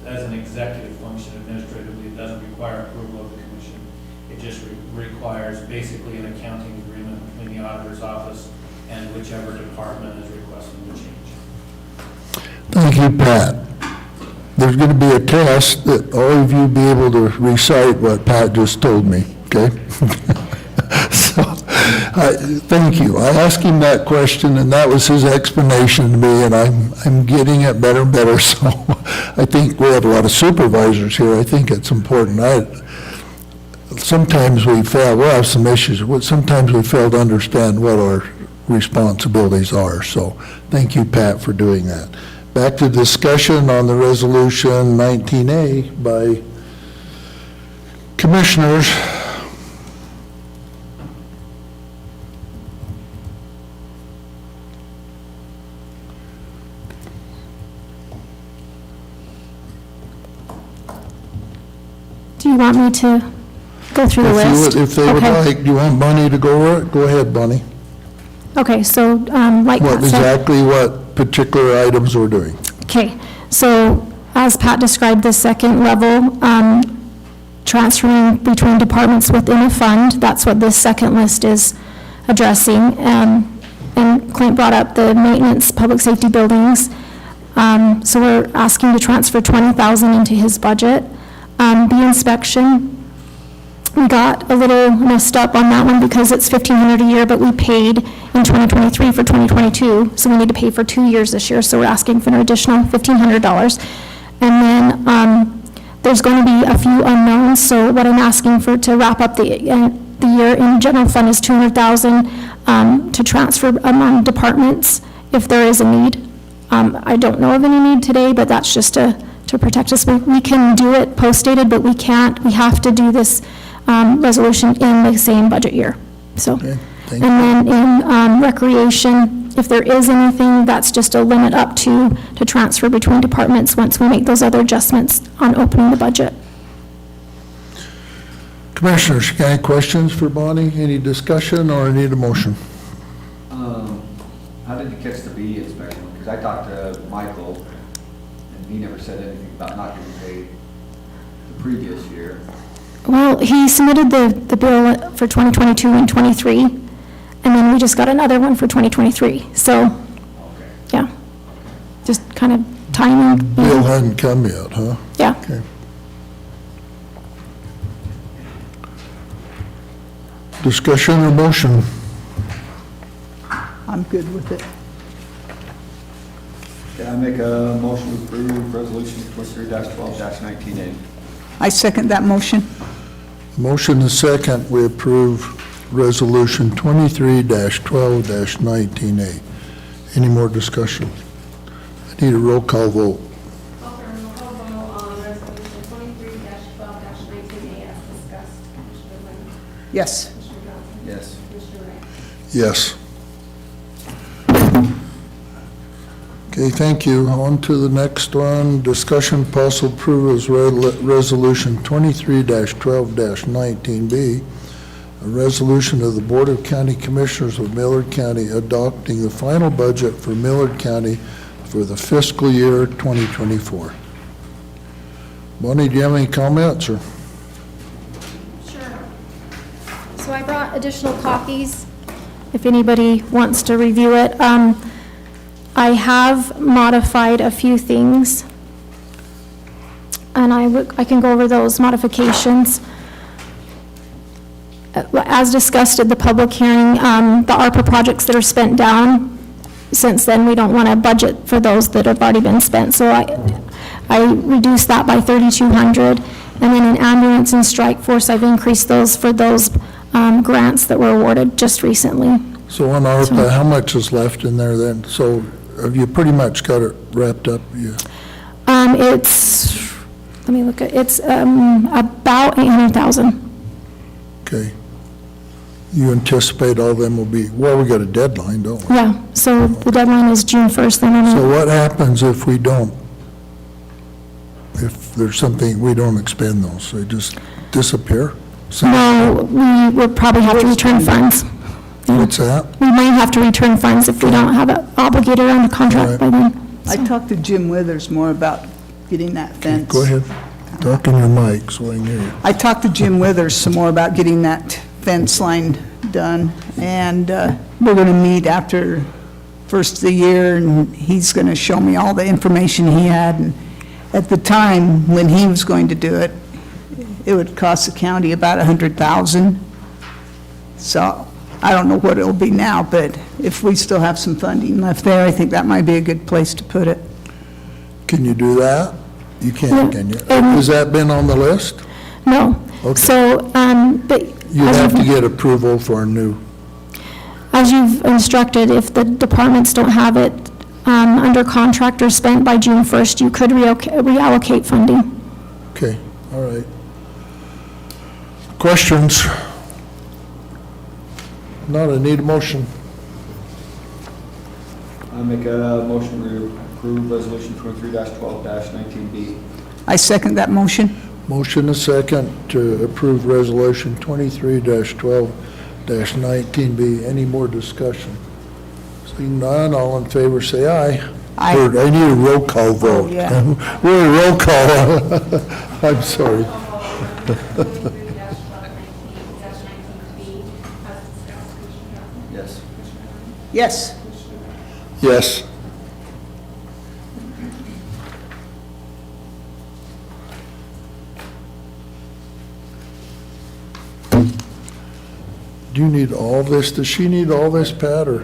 as an executive function administratively. It doesn't require approval of the commission. It just requires basically an accounting agreement between the auditor's office and whichever department is requesting the change. thank you, Pat. There's going to be a test that all of you be able to recite what Pat just told me, okay? So, thank you. I asked him that question, and that was his explanation to me, and I'm getting it better and better, so I think we have a lot of supervisors here. I think it's important. Sometimes we fail, we'll have some issues, sometimes we fail to understand what our responsibilities are, so thank you, Pat, for doing that. Back to discussion on the resolution 19A by commissioners. Do you want me to go through the list? If they would Okay. like, do you want Bonnie to go over it? Go ahead, Bonnie. Okay, so, like What, Pat said. exactly what particular items we're doing? Okay, so as Pat described, the second level, transferring between departments within a fund, that's what this second list is addressing. And Clint brought up the maintenance, public safety buildings. So we're asking to transfer $20,000 into his budget. The inspection, we got a little messed up on that one because it's $1,500 a year, but we paid in 2023 for 2022, so we need to pay for 2 years this year, so we're asking for an additional $1,500. And then there's going to be a few unknowns, so what I'm asking for to wrap up the year in general fund is $200,000 to transfer among departments if there is a need. I don't know of any need today, but that's just to protect us. We can do it post-dated, but we can't. We have to do this resolution in the same budget year. So, Okay, thank and then in recreation, if there is anything, that's just a limit up to transfer between departments once we make those other adjustments on opening the budget. Commissioners, got any questions for Bonnie? Any discussion or need a motion? How did you catch the bee inspection? Because I talked to Michael, and he never said anything about not getting paid the previous year. Well, he submitted the bill for 2022 and '23, and And then we just got another one for 2023. So, yeah, just kind of timing. Bill hadn't come yet, huh? Yeah. Okay. Discussion or motion? I'm good with it. Okay, I make a motion to approve resolution 23-12-19A. I second that motion. Motion and second, we approve Resolution 23-12-19A. Any more discussion? I need a roll call vote. Alderman roll call vote on resolution 23-12-19A as discussed. Commissioner Lennon? Yes. Commissioner Johnson? Yes. Commissioner Wright? Yes. Okay, thank you. On to the next one. Discussion possible approval is Resolution 23-12-19B, a resolution of the Board of County Commissioners of Millard County adopting the final budget for Millard County for the fiscal year 2024. Bonnie, do you have any comments, or? Sure. So I brought additional copies if anybody wants to review it. I have modified a few things, and I can go over those modifications. As discussed at the public hearing, the ARPA projects that are spent down, since then, we don't want to budget for those that have already been spent. So I reduced that by 3,200. And then in ambulance and strike force, I've increased those for those grants that were awarded just recently. So on ARPA, how much is left in there then? So have you pretty much got it wrapped up? It's, let me look at, it's about 800,000. Okay. You anticipate all them will be, well, we got a deadline, don't we? Yeah, so the deadline is June 1st, then So what happens if we don't? If there's something, we don't expend those, they just disappear? no, we would probably have to return funds. What's that? We might have to return funds if we don't have it obligated on the contract by then. I talked to Jim Withers more about getting that fence. Go ahead. Talk in your mic so I can hear you. I talked to Jim Withers some more about getting that fence line done, and we're going to meet after first of the year, and he's going to show me all the information he had. And at the time when he was going to do it, it would cost the county about $100,000. So I don't know what it'll be now, but if we still have some funding left there, I think that might be a good place to put it. Can you do that? You can't, can you? Um, Has that been on the list? No. Okay. So, but You have to get approval for a new, as you've instructed, if the departments don't have it under contract or spent by June 1st, you could reallocate funding. okay, all right. Questions? Not, I need a motion. I make a motion to approve resolution 23-12-19B. I second that motion. Motion a second to approve resolution 23-12-19B. Any more discussion? Seeing none, all in favor say aye. Aye. Or I need a roll call vote. yeah. We're a roll call. I'm sorry. 23-12-19-19B as discussed. Commissioner Johnson? Yes. Commissioner Lennon? Yes. Yes. Do you need all this? Does she need all this, Pat, or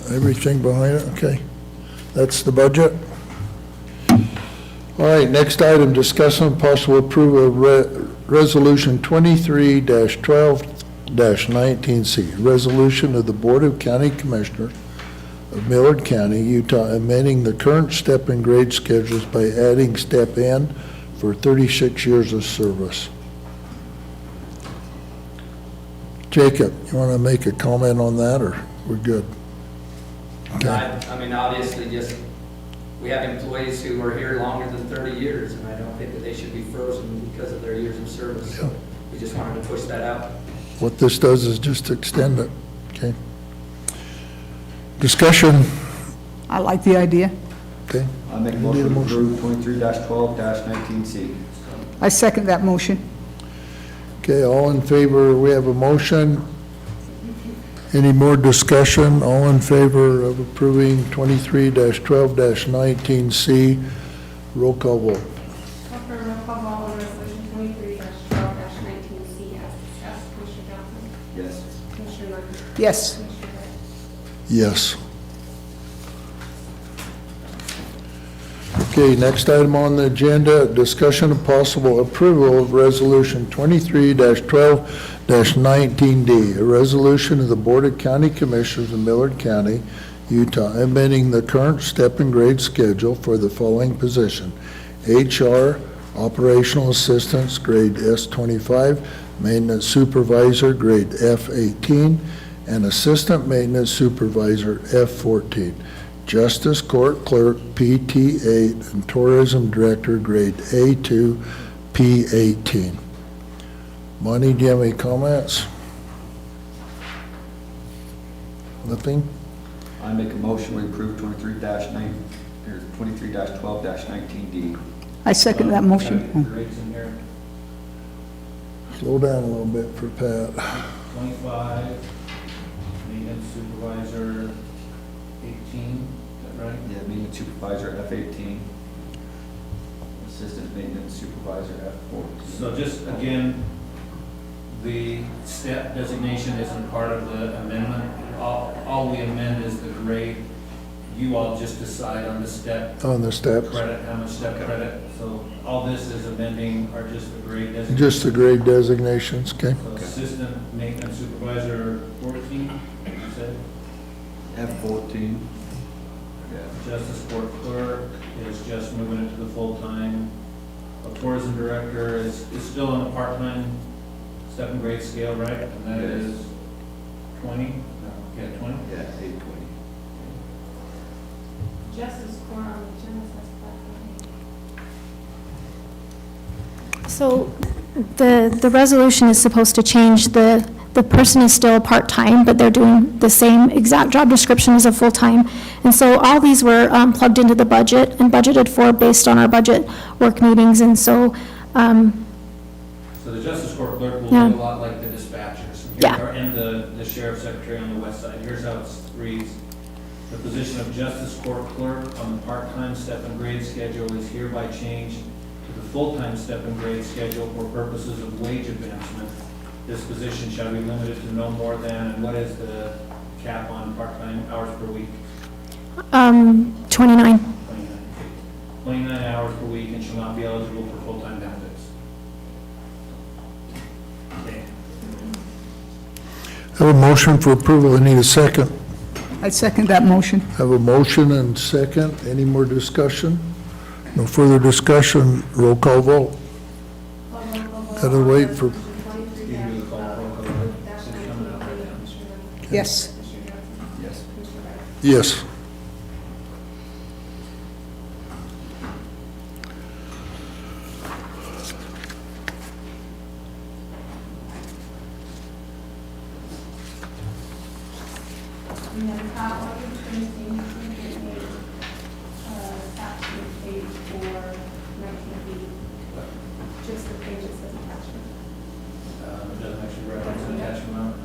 everything behind it? Okay. That's the budget. All right, next item, discussion possible approval of resolution 23-12-19C, resolution of the Board of County Commissioners of Millard County, Utah, amending the current step and grade schedules by adding step N for 36 years of service. Jacob, you want to make a comment on that, or we're good? Okay. I mean, obviously, just, we have employees who are here longer than 30 years, and I don't think that they should be frozen because of their years of service. So we just wanted to push that out. What this does is just extend it, okay? Discussion, I like the idea. okay? I make a You need a motion to approve 23-12-19C. I second that motion. Okay, all in favor, we have a motion Any more discussion? All in favor of approving 23-12-19C? Roll call vote. Call for a roll call vote on resolution 23-12-19C as discussed. Commissioner Johnson? Yes. Commissioner Murphy? Yes. Commissioner Rea? Yes. Okay, next item on the agenda, discussion of possible approval of Resolution 23-12-19D, a resolution of the Board of County Commissioners of Millard County, Utah, amending the current step and grade schedule for the following position: HR, Operational Assistants, grade S25, Maintenance Supervisor, grade F18, and Assistant Maintenance Supervisor, F14. Justice Court Clerk, PT8, and Tourism Director, grade A2, P18. Monty, do you have any comments? Nothing? I make a motion we approve 23-12-19D. I second that motion. Grades in here, Slow down a little bit for Pat. 25, maintenance supervisor, 18, is that right? Yeah, maintenance supervisor F18, assistant maintenance supervisor F14. So just, again, the step designation isn't part of the amendment. All we amend is the grade. You all just decide on the step On the steps, credit, how much step credit. So all this is amending are just the grade designation. just the grade designations, okay? So assistant maintenance supervisor 14, you said? F14. Justice Court Clerk is just moving it to the full-time. A tourism director is still on the part-time step and grade scale, right? And that Yes. is 20? Yeah, 20? Yeah, 820. Justice Court on the agenda says 5:20. So the resolution is supposed to change, the person is still part-time, but they're doing the same exact job description as a full-time. And so all these were plugged into the budget and budgeted for based on our budget work meetings. And so, So the Justice Court Clerk will Yeah. look a lot like the dispatchers. Yeah. And the Sheriff's Secretary on the west side. Here's how it reads. The position of Justice Court Clerk on the part-time step and grade schedule is hereby changed to the full-time step and grade schedule for purposes of wage advancement. This position shall be limited to no more than, and what is the cap on part-time hours per week? 29. 29 hours per week and shall not be eligible for full-time benefits. Okay. Have a motion for approval, I need a second. I second that motion. Have a motion and second, any more discussion? No further discussion, roll call vote. Gotta wait for, Yes. Yes. yes. And then top of the printing, it made, attachment page for 19B. Just the page that says attachment. It doesn't actually reference an attachment on it.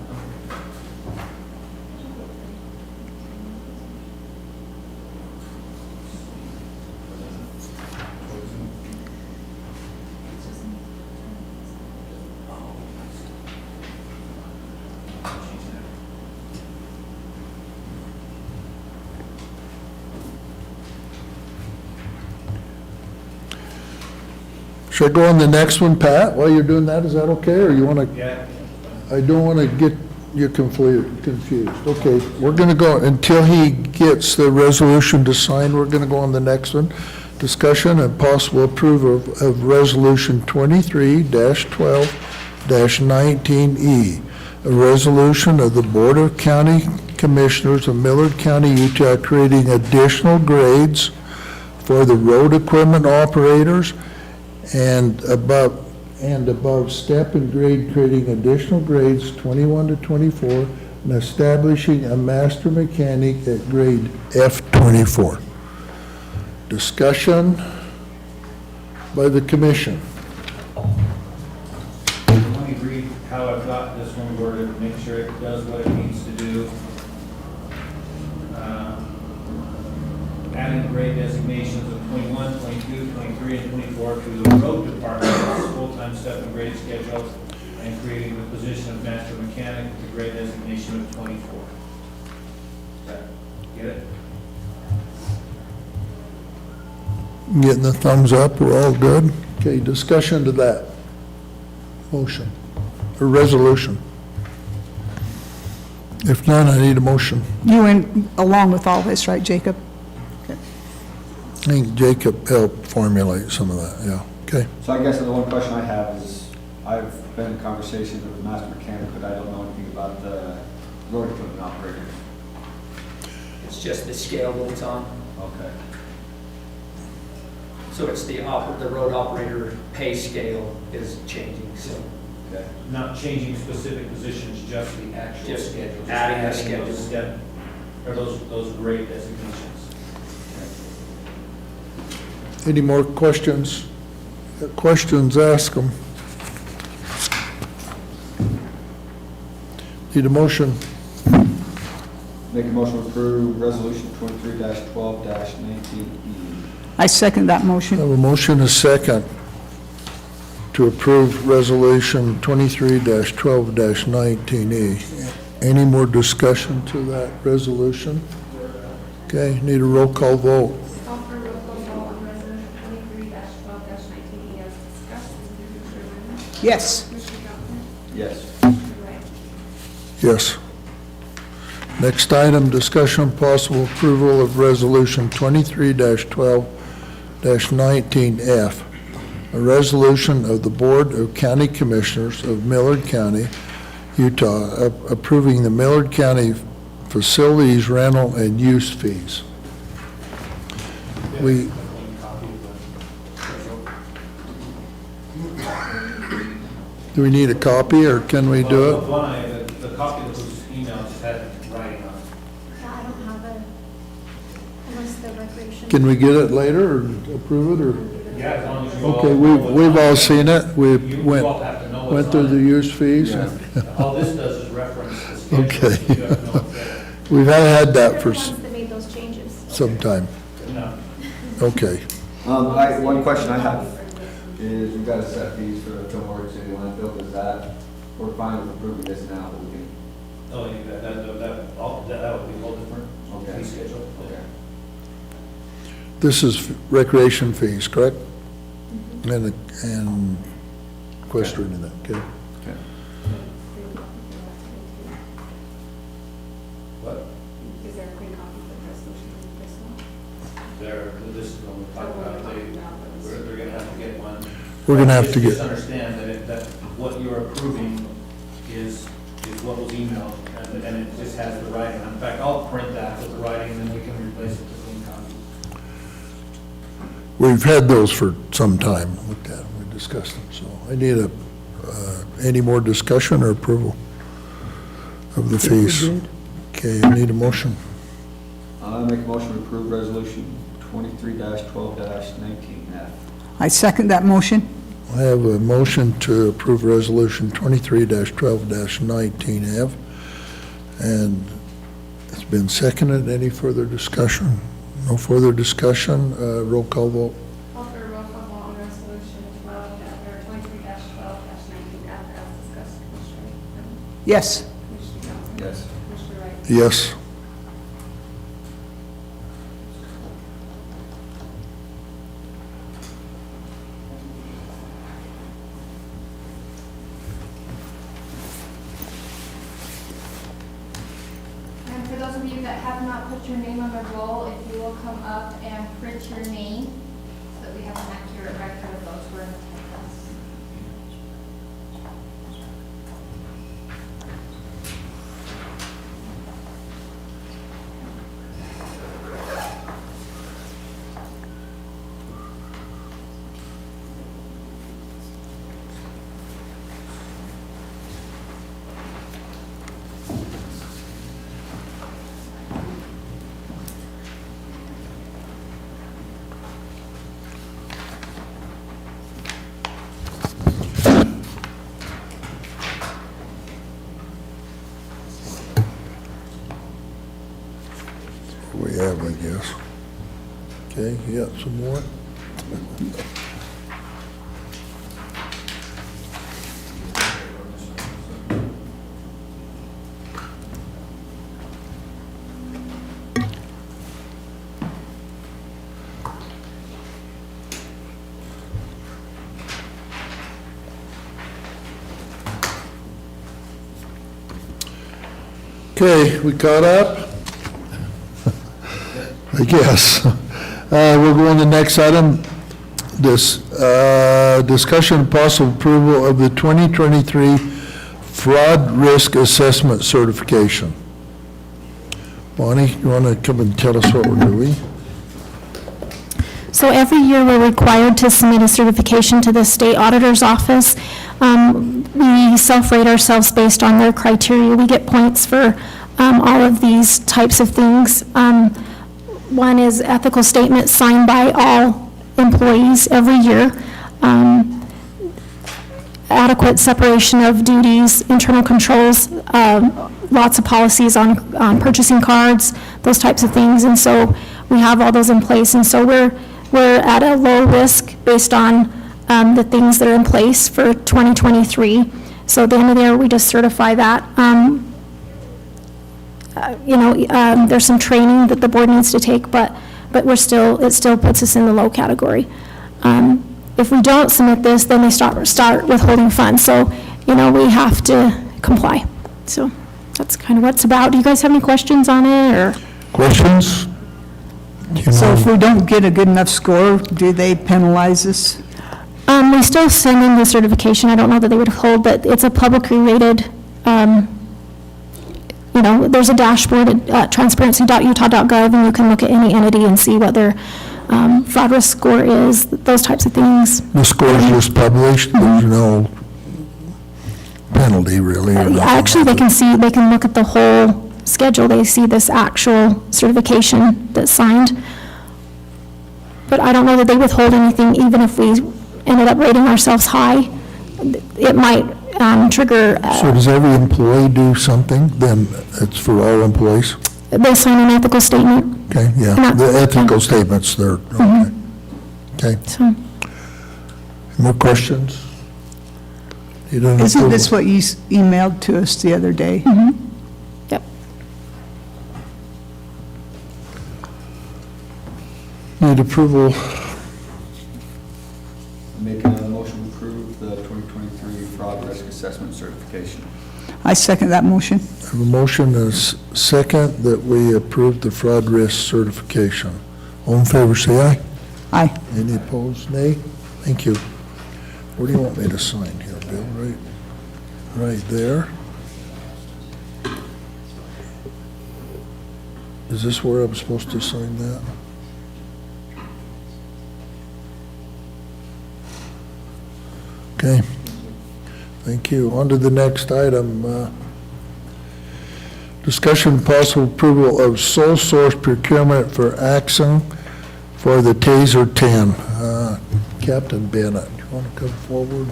Should I go on the next one, Pat, while you're doing that, is that okay, or you want to? Yeah. I don't want to get you confused. Okay, we're going to go, until he gets the resolution to sign, we're going to go on the next one. Discussion and possible approval of Resolution 23-12-19E, a resolution of the Board of County Commissioners of Millard County, Utah, creating additional grades for the road equipment operators and above step and grade, creating additional grades 21 to 24 and establishing a master mechanic at grade F24. Discussion by the commission. Let me read how how I've got this one worded, make sure it does what it needs to do. Adding grade designations of 21, 22, 23, and 24 to the road department's full-time step and grade schedule, and creating the position of master mechanic with the grade designation of 24. Get it? Getting the thumbs up, we're all good? Okay, discussion to that motion, or resolution. If none, I need a motion. You went along with all this, right, Jacob? I think Jacob helped formulate some of that, yeah, okay. So I guess the one question I have is, I've been in conversations with the master mechanic, but I don't know anything about the road equipment operator. It's just the scale that it's on. Okay. So it's the road operator pay scale is changing, so. Okay. Not changing specific positions, just the actual Just schedule. Just adding a schedule. those step, or those grade designations. Any more questions? Questions, ask them. Need a motion? Make a motion to approve resolution 23-12-19E. I second that motion. Have a motion, a second, to approve resolution 23-12-19E. Any more discussion to that resolution? Okay, need a roll call vote. Call for a roll call vote on resolution 23-12-19E as discussed. Commissioner Lennon? Yes. Commissioner Johnson? Yes. Commissioner Wright? Yes. Next item, discussion possible approval of resolution 23-12-19F, a resolution of the Board of County Commissioners of Millard County, Utah, approving the Millard County facilities rental and use fees. We, do we need a copy, or can we do it? The copy that was emailed just had writing on it. Yeah, I don't have a, unless the recreation. Can we get it later, or approve it, or? Yeah, as long as you all. Okay, know what's we've on all it. seen it, we You all have to know what's went through on the it. use fees. Yeah. All this does is reference the schedule. Okay. You have to know what's there. We've had that They're for the ones that made those changes. some time. No. Okay. One question I have is, you guys set fees for the Fillmore City landfill, is that, we're fine with approving this now, but we can, Oh, that would be a whole different Okay. fee schedule. okay. This is recreation fees, correct? And equestrian and that, okay? Okay. What? Is there a clean copy for the resolution for this one? This is what we're talking about, they're gonna have to get one. We're gonna have to Just get, understand that what you're approving is what was emailed, and it just has the writing. In fact, I'll print that with the writing, and then we can replace it with clean copy. we've had those for some time, looked at them, we discussed them, so I need any more discussion or approval of the fees? Okay, I need a motion. I make a motion to approve resolution 23-12-19F. I second that motion. I have a motion to approve resolution 23-12-19F, and it's been seconded. Any further discussion? No further discussion, roll call vote. Call for a roll call vote on resolution 23-12-19F as discussed. Commissioner Lennon? Yes. Commissioner Johnson? Yes. Commissioner Wright? Yes. And for those of you that have not put your name on the roll, if you will come up and print your name, so that we have an accurate record of those who are in attendance. have, I guess. Okay, you got some more? Okay, we caught up? I guess. We'll go on to the next item. This, discussion and possible approval of the 2023 Fraud Risk Assessment Certification. Bonnie, you want to come and tell us what we're doing? So every year, we're required to submit a certification to the state auditor's office. We self-rate ourselves based on their criteria. We get points for all of these types of things. One is ethical statements signed by all employees every year. Adequate separation of duties, internal controls, lots of policies on purchasing cards, those types of things. And so we have all those in place. And so we're at a low risk based on the things that are in place for 2023. So at the end of the year, we just certify that. There's some training that the board needs to take, but it still puts us in the low category. If we don't submit this, then they start withholding funds. So, we have to comply. So that's kind of what it's about. Do you guys have any questions on it, or? Questions? So if we don't get a good enough score, do they penalize us? We still send in the certification. I don't know that they would hold, but it's a publicly rated, there's a dashboard at transparency.utah.gov, and you can look at any entity and see what their fraud risk score is, those types of things. The score is just published, there's no penalty, really? or nothing Actually, like they can look at the whole schedule. They see this actual certification that's signed. But I don't know that they withhold anything, even if we ended up rating ourselves high. It might trigger. So does every employee do something, then it's for all employees? They sign an ethical statement. Okay, yeah, the ethical statements, they're, okay. Okay, So, more questions? You don't Isn't approve? this what you emailed to us the other day? yep. Need approval, Make a motion to approve the 2023 Fraud Risk Assessment Certification. I second that motion. I have a motion is second that we approve the fraud risk certification. All in favor, say aye. Aye. Any opposed, nay? Thank you. Where do you want me to sign here, Bill? Right there? Is this where I'm supposed to sign that? Okay. Thank you. On to the next item. Discussion and possible approval of sole source procurement for Axon for the TASER 10. Captain Bennett, you want to come forward?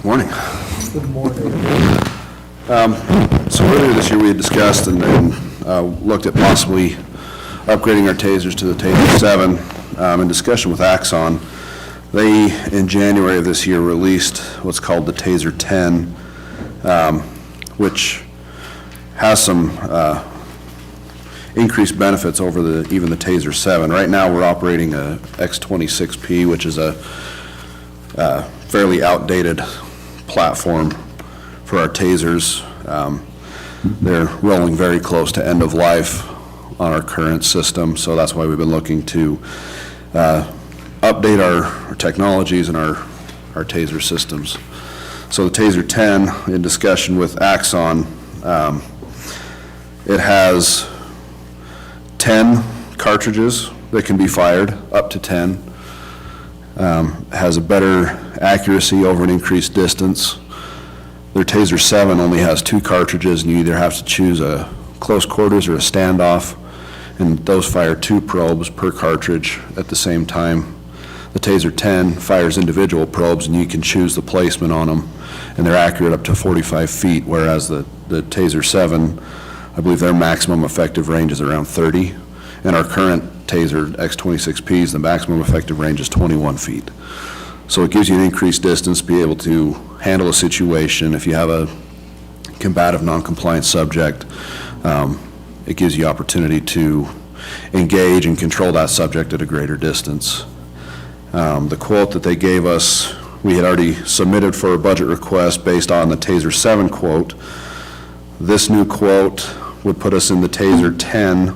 Morning. Good morning. So earlier this year, we had discussed and looked at possibly upgrading our tasers to the TASER 7. In discussion with Axon, they, in January of this year, released what's called the TASER 10, which has some increased benefits over even the TASER 7. Right now, we're operating a X26P, which is a fairly outdated platform for our tasers. They're rolling very close to end of life on our current system, so that's why we've been looking to update our technologies and our taser systems. So the TASER 10, in discussion with Axon, it has 10 cartridges that can be fired, up to 10. Has a better accuracy over an increased distance. Their TASER 7 only has 2 cartridges, and you either have to choose a close quarters or a standoff, and those fire 2 probes per cartridge at the same time. The TASER 10 fires individual probes, and you can choose the placement on them, and they're accurate up to 45 feet, whereas the the Taser 7, I believe their maximum effective range is around 30, and our current Taser X26Ps, the maximum effective range is 21 feet. So it gives you an increased distance, be able to handle a situation. If you have a combative, non-compliant subject, it gives you opportunity to engage and control that subject at a greater distance. The quote that they gave us, we had already submitted for a budget request based on the Taser 7 quote. This new quote would put us in the Taser 10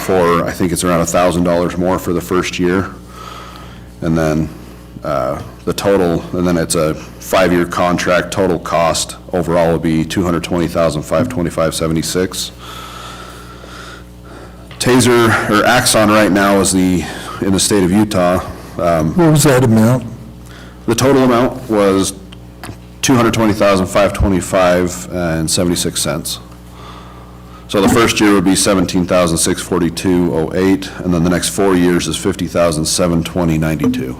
for, I think it's around $1,000 more for the first year. And then the total, and then it's a 5-year contract, total cost overall would be $220,525.76. Taser, or Axon right now is in the state of Utah. What was that amount? The total amount was $220,525.76. So the first year would be $17,642.08, and then the next 4 years is $50,720.92.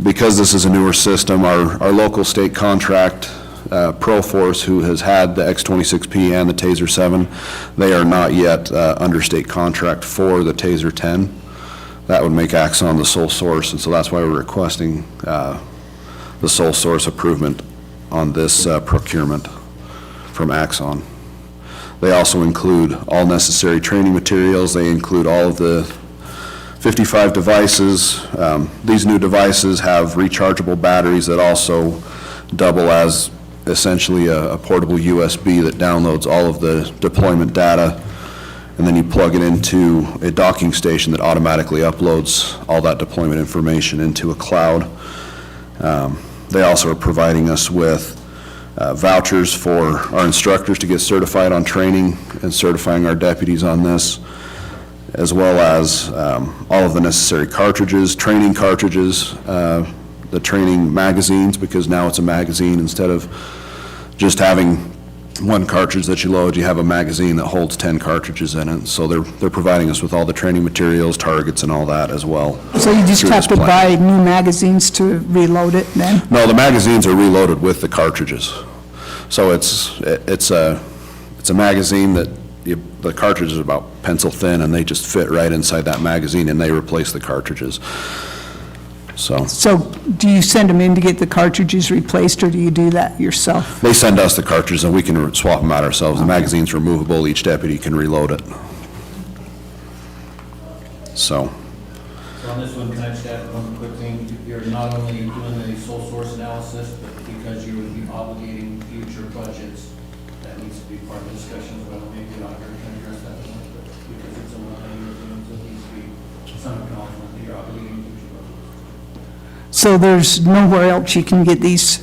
Because this is a newer system, our local state contract, ProForce, who has had the X26P and the Taser 7, they are not yet under state contract for the Taser 10. That would make Axon the sole source, and so that's why we're requesting the sole source approval on this procurement from Axon. They also include all necessary training materials. They include all of the 55 devices. These new devices have rechargeable batteries that also double as essentially a portable USB that downloads all of the deployment data, and then you plug it into a docking station that automatically uploads all that deployment information into a cloud. They also are providing us with vouchers for our instructors to get certified on training and certifying our deputies on this, as well as all of the necessary cartridges, training cartridges, the training magazines, because now it's a magazine instead of just having one cartridge that you load, you have a magazine that holds 10 cartridges in it. So they're providing us with all the training materials, targets, and all that as well. So you just through have this to plan. buy new magazines to reload it then? No, the magazines are reloaded with the cartridges. So it's a magazine that the cartridges are about pencil thin, and they just fit right inside that magazine, and they replace the cartridges. So Do you send them in to get the cartridges replaced, or do you do that yourself? they send us the cartridges, and we can swap them out ourselves. The magazine's removable. Each deputy can reload it. So. So on this one, can I just add one quick thing? You're not only doing the sole source analysis, but because you would be obligating future budgets, that needs to be part of the discussion as well. Maybe the auditor can address that one, but because it's a multi-year thing, so it needs to be some acknowledgement that you're obligating future budgets. So there's nowhere else you can get these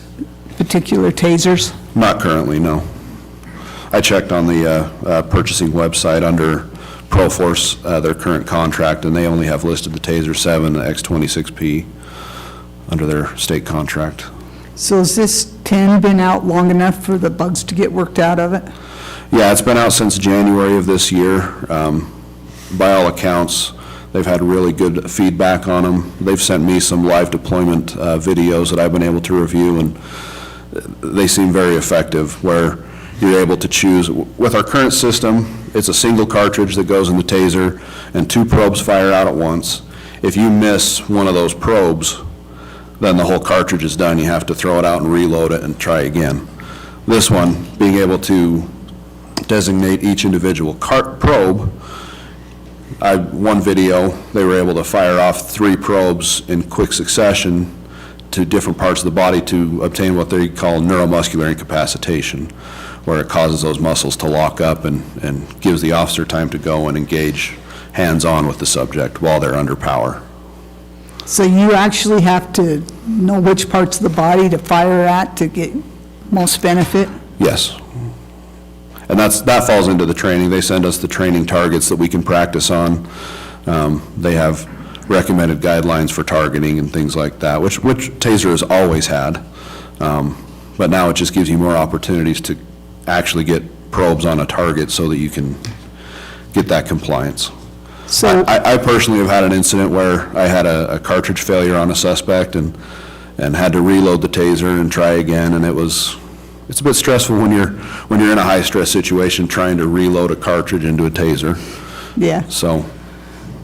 particular tasers? Not currently, no. I checked on the purchasing website under ProForce, their current contract, and they only have listed the Taser 7, the X26P, under their state contract. So has this 10 been out long enough for the bugs to get worked out of it? Yeah, it's been out since January of this year. By all accounts, they've had really good feedback on them. They've sent me some live deployment videos that I've been able to review, and they seem very effective, where you're able to choose. With our current system, it's a single cartridge that goes in the Taser, and 2 probes fire out at once. If you miss one of those probes, then the whole cartridge is done. You have to throw it out and reload it and try again. This one, being able to designate each individual probe, one video, they were able to fire off 3 probes in quick succession to different parts of the body to obtain what they call neuromuscular incapacitation, where it causes those muscles to lock up and gives the officer time to go and engage hands-on with the subject while they're under power. So you actually have to know which parts of the body to fire at to get most benefit? Yes. And that falls into the training. They send us the training targets that we can practice on. They have recommended guidelines for targeting and things like that, which Taser has always had. But now it just gives you more opportunities to actually get probes on a target so that you can get that compliance. So I personally have had an incident where I had a cartridge failure on a suspect, and and had to reload the taser and try again, and it's a bit stressful when you're in a high-stress situation trying to reload a cartridge into a taser, Yeah. so.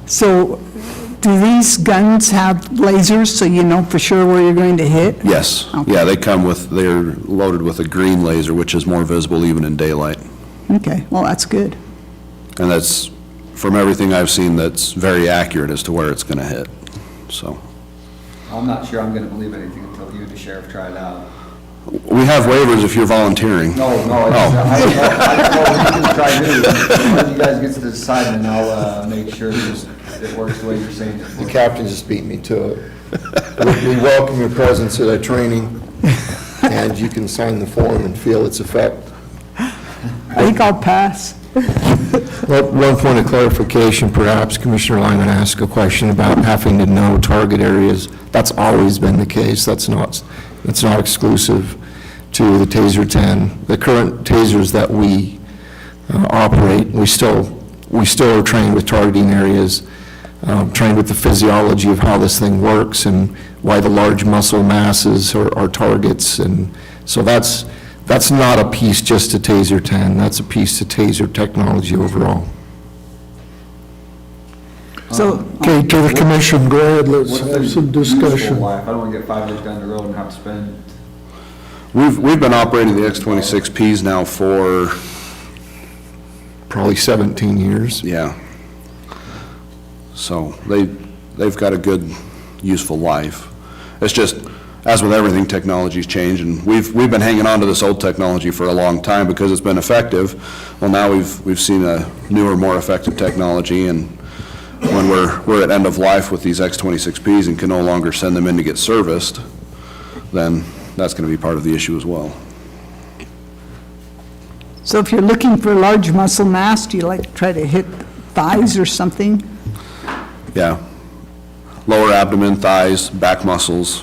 So do these guns have lasers so you know for sure where you're going to hit? Yes, Okay. yeah, they're loaded with a green laser, which is more visible even in daylight. Okay, well, that's good. And that's, from everything I've seen, that's very accurate as to where it's gonna hit, so. I'm not sure I'm gonna believe anything until you and the sheriff try it out. We have waivers if you're volunteering. No, I can try this. When you guys get to the side, and I'll make sure it works the way you're saying it. The captain just beat me to it. We welcome your presence at our training, and you can sign the form and feel its effect. I think I'll pass. One point of clarification, perhaps Commissioner Lyman asked a question about having to know target areas. That's always been the case. That's not exclusive to the TASER 10. The current tasers that we operate, we still are trained with targeting areas, trained with the physiology of how this thing works and why the large muscle masses are targets. And so that's not a piece just to TASER 10. That's a piece to TASER technology overall. So, Okay, to the commission, go ahead, let's What's have the some useful discussion. life? I don't want to get 5 years down the road and have to spend. We've been operating the X26Ps now for, Probably 17 years. yeah. So they've got a good, useful life. It's just, as with everything, technology's changed, and we've been hanging on to this old technology for a long time because it's been effective. Well, now we've seen a newer, more effective technology, and when we're at end of life with these X26Ps and can no longer send them in to get serviced, then that's going to be part of the issue as well. so if you're looking for large muscle mass, do you like to try to hit thighs or something? Yeah. Lower abdomen, thighs, back muscles.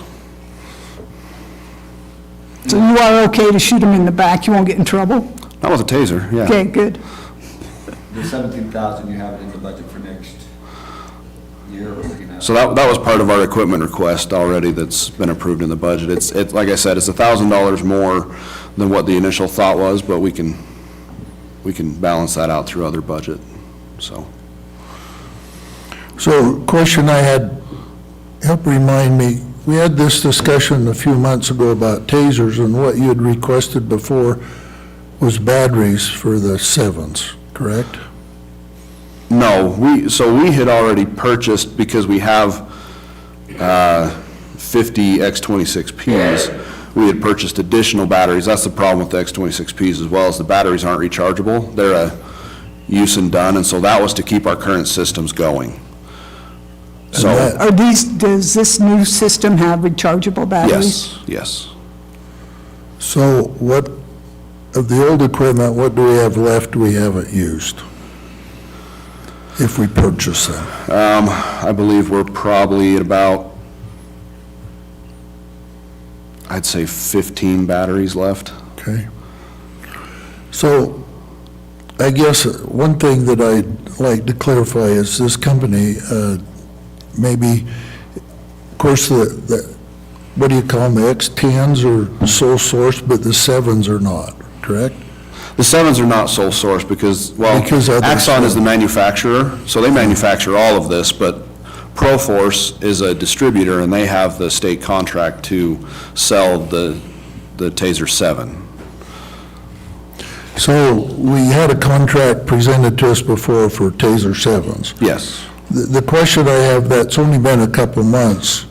So you are okay to shoot them in the back, you won't get in trouble? Not with a taser, yeah. Okay, good. The 17,000, you have it in the budget for next year, or looking at? So that was part of our equipment request already that's been approved in the budget. It's like I said, it's $1,000 more than what the initial thought was, but we can balance that out through other budget, so. So, question I had, help remind me, we had this discussion a few months ago about tasers, and what you had requested before was batteries for the 7s, correct? No, we had already purchased, because we have 50 X26Ps, we had purchased additional batteries. That's the problem with the X26Ps as well, is the batteries aren't rechargeable. They're a use and done, and so that was to keep our current systems going. So, Does this new system have rechargeable batteries? yes. So what, of the old equipment, what do we have left we haven't used? If we purchase them? I believe we're probably at about, I'd say 15 batteries left. Okay. So I guess one thing that I'd like to clarify is this company, maybe, of course, what do you call them, the X10s are sole source, but the 7s are not, correct? The 7s are not sole source because, well, Because others- Axon is the manufacturer, so they manufacture all of this, but Proforce is a distributor, and they have the state contract to sell the TASER 7. So we had a contract presented to us before for TASER 7s. Yes. The question I have, that's only been a couple months.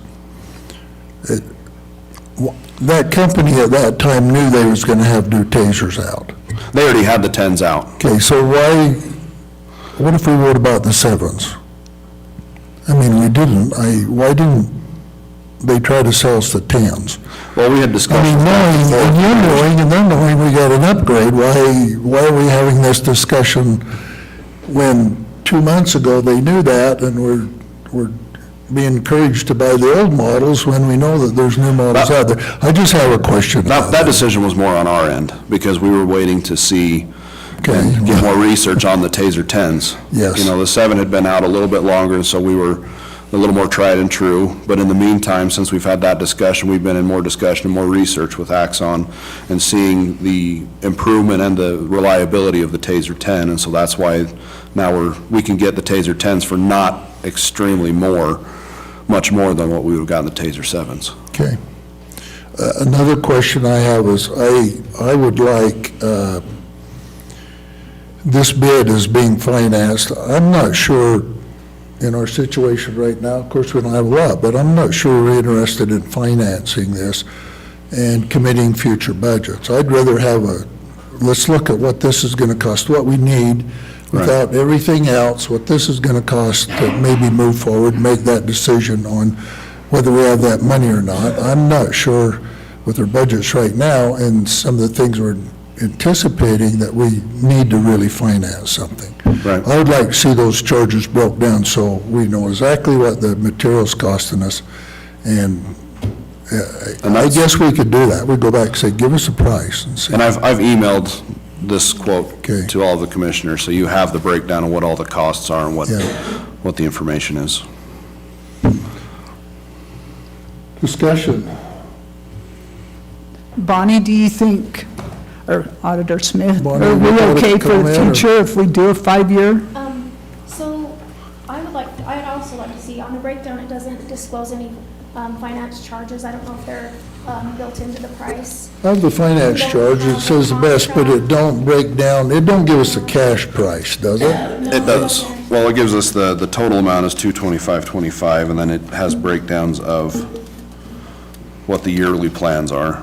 That company at that time knew they was going to have new tasers out. They already had the 10s out. Okay, so what if we wrote about the 7s? I mean, we didn't. Why didn't they try to sell us the 10s? Well, we had I discussed. mean, knowing, and you're knowing, and they're knowing we got an upgrade, why are we having this discussion when 2 months ago they knew that, and we're being encouraged to buy the old models when we know that there's new models out there? I just have a question about That decision was more on our end, because we were waiting to see, and get more research on the TASER 10s. Yes. You know, the 7 had been out a little bit longer, and so we were a little more tried and true. But in the meantime, since we've had that discussion, we've been in more discussion and more research with Axon and seeing the improvement and the reliability of the Taser 10. And so that's why now we can get the Taser 10s for not extremely much more than what we would have gotten the Taser 7s. Okay. Another question I have is, I would like, this bid is being financed. I'm not sure in our situation right now, of course, we don't have a lot, but I'm not sure we're interested in financing this and committing future budgets. I'd rather have let's look at what this is going to cost, what we need, without everything else, what this is going to cost to maybe move forward, make that decision on whether we have that money or not. I'm not sure with our budgets right now and some of the things we're anticipating that we need to really finance something. Right. I would like to see those charges broke down so we know exactly what the material's costing us, and I guess we could do that. We go back and say, give us a price and see. And I've emailed this quote Okay. to all the commissioners, so you have the breakdown of what all the costs are and what the information is. Discussion. Bonnie, do you think, or Auditor Smith, Bonnie, are we you wanna okay for the comment, or- future if we do a 5-year? So I'd also like to see on the breakdown, it doesn't disclose any finance charges. I don't know if they're built into the price. Of the finance charge, it says the best, but it don't break down, it don't give us a cash price, does it? It does. Well, it gives us the total amount is $225.25, and then it has breakdowns of what the yearly plans are.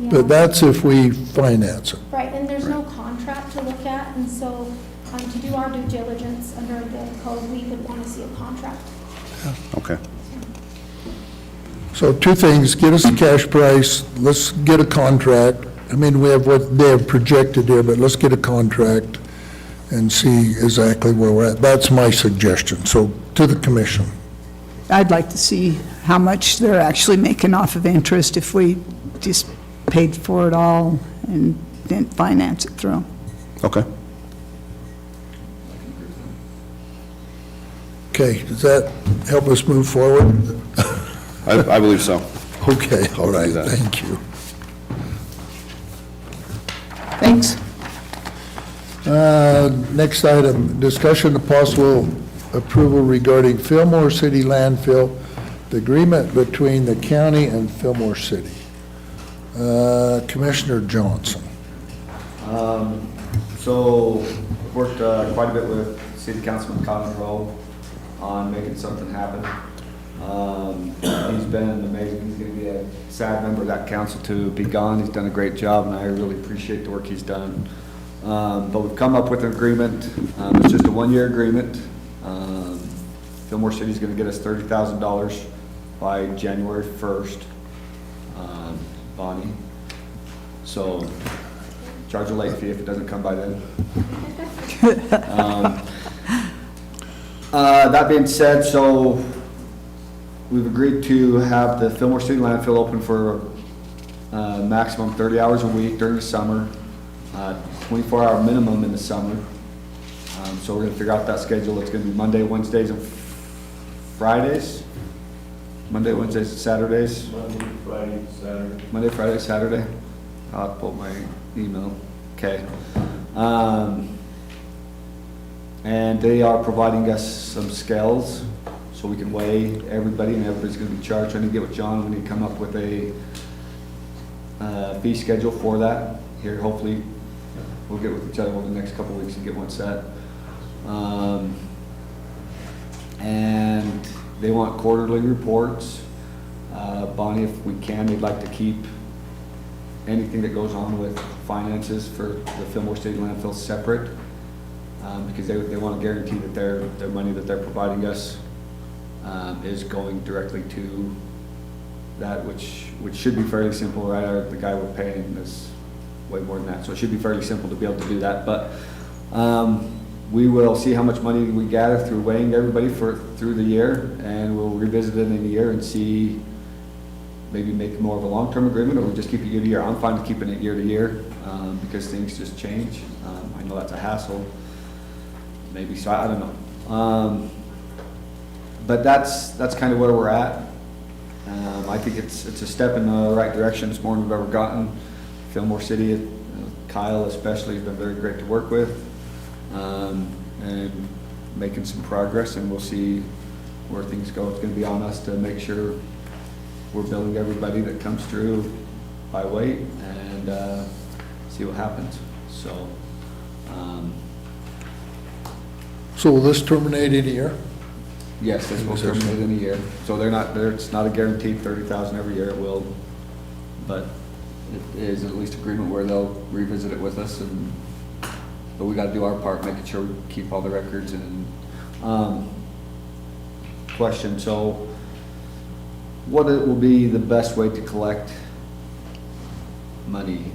But that's if we finance it. Right, and there's no contract to look at, and so to do our due diligence under the code, we would want to see a contract. Okay. So two things, get us a cash price, let's get a contract. I mean, we have what they have projected here, but let's get a contract and see exactly where we're at. That's my suggestion, so to the commission. I'd like to see how much they're actually making off of interest if we just paid for it all and didn't finance it through. Okay. Okay, does that help us move forward? I believe so. Okay, all right, do that. thank you. Thanks. Next item, discussion of possible approval regarding Fillmore City landfill, the agreement between the county and Fillmore City. Commissioner Johnson. So, I've worked quite a bit with City Councilman Colin Rowe on making something happen. He's been amazing. He's going to be a sad member of that council to be gone. He's done a great job, and I really appreciate the work he's done. But we've come up with an agreement. It's just a one-year agreement. Fillmore City's going to get us $30,000 by January 1st. Bonnie. So, charge a late fee if it doesn't come by then. That being said, so we've agreed to have the Fillmore City landfill open for maximum 30 hours a week during the summer, 24-hour minimum in the summer. So we're gonna figure out that schedule. It's gonna be Monday, Wednesdays, and Fridays. Monday, Wednesdays, and Saturdays. Monday, Friday, Saturday. Monday, Friday, Saturday. I'll have to pull my email. Okay. And they are providing us some scales so we can weigh everybody, and everybody's gonna be charged. I need to get with John, we need to come up with a fee schedule for that. Here, hopefully, we'll get with each other over the next couple of weeks and get one set. And they want quarterly reports. Bonnie, if we can, they'd like to keep anything that goes on with finances for the Fillmore City landfill separate, because they want to guarantee that their money that they're providing us is going directly to that, which should be fairly simple, right? The guy we're paying is way more than that, so it should be fairly simple to be able to do that. But we will see how much money we gather through weighing everybody through the year, and we'll revisit it in a year and see, maybe make more of a long-term agreement, or we just keep it year to year. I'm fine with keeping it year to year, because things just change. I know that's a hassle, maybe, so I don't know. But that's kind of where we're at. I think it's a step in the right direction. It's more than we've ever gotten. Fillmore City, Kyle especially, has been very great to work with, and making some progress, and we'll see where things go. It's gonna be on us to make sure we're billing everybody that comes through by weight, and see what happens. So, So will this terminate in a year? yes, this will terminate in a year. So it's not a guaranteed 30,000 every year, it will, but it is at least agreement where they'll revisit it with us, but we gotta do our part, making sure we keep all the records and, question, so what it will be the best way to collect money?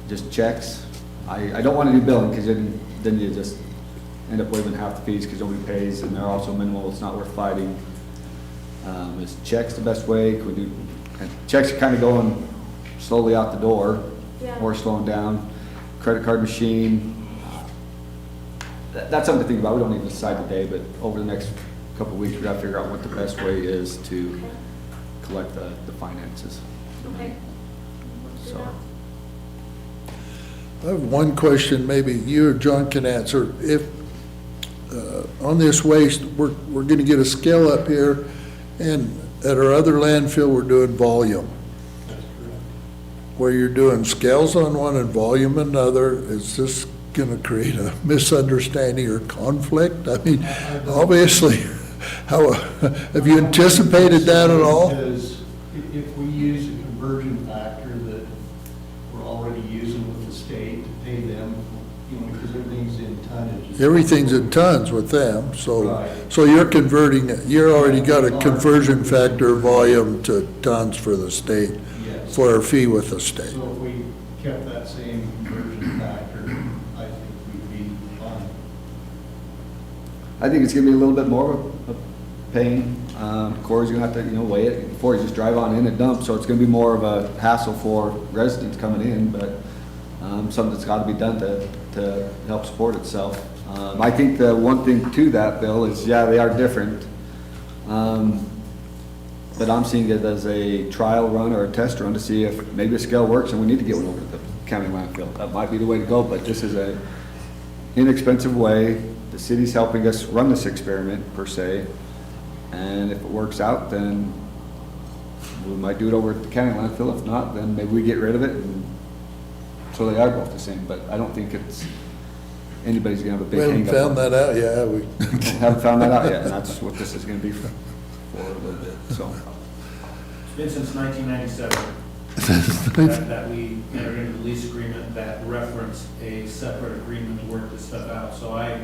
Just checks? I don't wanna do billing, because then you just end up waiving half the fees because nobody pays, and they're also minimal, it's not worth fighting. Is checks the best way? Could we do, checks are kind of going slowly out the door, or slowing down. Credit card machine, that's something to think about. We don't need to decide today, but over the next couple of weeks, we gotta figure out what the best way is to collect the finances. Okay. So, I have one question, maybe you or John can answer. If, on this waste, we're gonna get a scale up here, and at our other landfill, we're doing volume. Where you're doing scales on one and volume another, is this gonna create a misunderstanding or conflict? I mean, obviously, have you anticipated that at all? Because if we use a conversion factor that we're already using with the state to pay them, because everything's in tonnage. Everything's in tons with them, so, Right. so you're converting, you're already got a conversion factor volume to tons for the state, Yes. for our fee with the state. So if we kept that same conversion factor, I think we'd be fine. I think it's gonna be a little bit more of a pain. Corey's gonna have to, weigh it before you just drive on in and dump, so it's gonna be more of a hassle for residents coming in, but, something that's gotta be done to help support itself. I think the one thing to that, Bill, is, yeah, they are different. But I'm seeing it as a trial run or a test run to see if maybe a scale works and we need to get one over to the county landfill. That might be the way to go, but this is a inexpensive way. The city's helping us run this experiment, per se. And if it works out, then we might do it over at the county landfill. If not, then maybe we get rid of it, and so they are both the same. But I don't think anybody's gonna have a We big haven't hang up. found that out yet, have we? Haven't found that out yet, and that's what this is gonna be for a little bit, so. It's been since 1997 that we entered into the lease agreement that referenced a separate agreement to work this stuff out. So I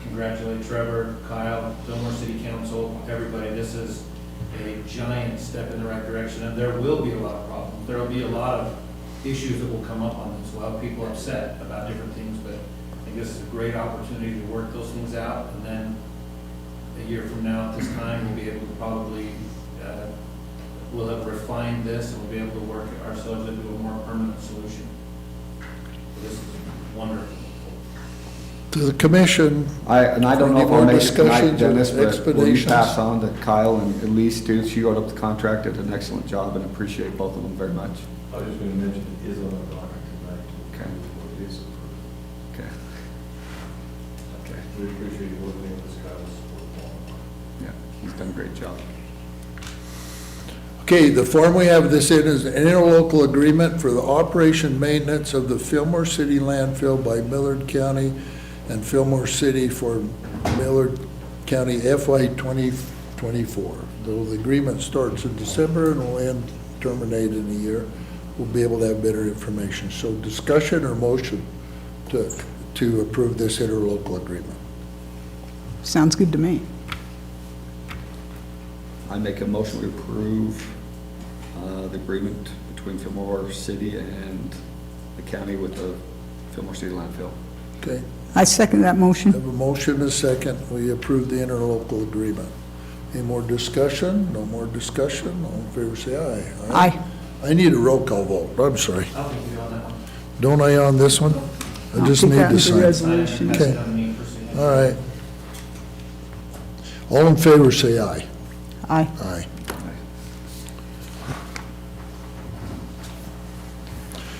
congratulate Trevor, Kyle, Fillmore City Council, everybody. This is a giant step in the right direction, and there will be a lot of problems. There will be a lot of issues that will come up on this. We'll have people upset about different things, but I think this is a great opportunity to work those things out, and then a year from now at this time, we'll be able to probably, we'll have refined this, and we'll be able to work ourselves into a more permanent solution. So this is wonderful. To the commission, And I don't know if Any I'll more make it tonight, discussions or Dennis, but will you explanations? pass on to Kyle and Elise too? She wrote up the contract, did an excellent job, and appreciate both of them very much. I was just going to mention it is on the docket tonight. Okay. It is approved. Okay. We appreciate you working with this guy. Yeah, he's done a great job. okay, the form we have this in is an interlocal agreement for the operation maintenance of the Fillmore City landfill by Millard County and Fillmore City for Millard County FY 2024. Though the agreement starts in December and will terminate in a year, we'll be able to have better information. So discussion or motion to approve this interlocal agreement? Sounds good to me. I make a motion to approve the agreement between Fillmore City and the county with the Fillmore City landfill. Okay, I second that motion. have a motion and a second. We approve the interlocal agreement. Any more discussion? No more discussion? All in favor, say aye. Aye. I need a roll call vote. I'm sorry. I'll think you on that one. Don't I on this one? I just Keep need that to as a sign. resolution. Okay. All right. All in favor, say aye. Aye. Aye.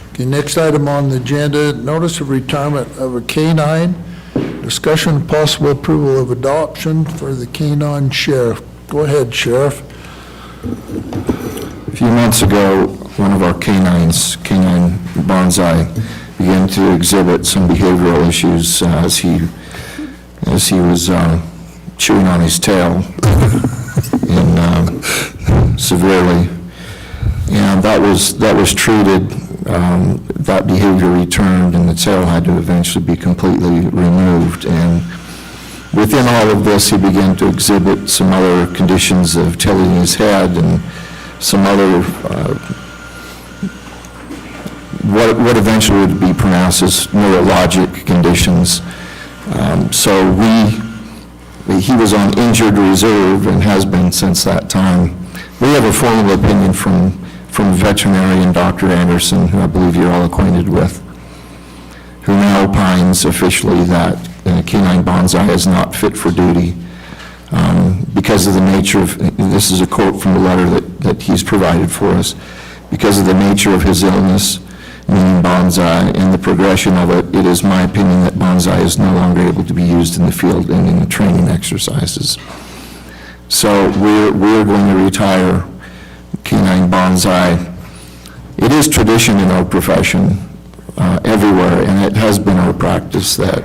Okay, next item on the agenda, notice of retirement of a canine. Discussion and possible approval of adoption for the canine sheriff. Go ahead, Sheriff. A few months ago, one of our canines, canine Bonsai, began to exhibit some behavioral issues as he was chewing on his tail and severely. And that was treated, that behavior returned, and the tail had to eventually be completely removed. And within all of this, he began to exhibit some other conditions of tilting his head and some other, what eventually would be pronounced as neurologic conditions. So he was on injured reserve and has been since that time. We have a formal opinion from veterinarian Dr. Anderson, who I believe you're all acquainted with, who now opines officially that canine Bonsai is not fit for duty because of the nature of, this is a quote from the letter that he's provided for us, because of the nature of his illness, meaning Bonsai, and the progression of it, it is my opinion that Bonsai is no longer able to be used in the field and in the training exercises. So we're going to retire canine Bonsai. It is tradition in our profession everywhere, and it has been our practice that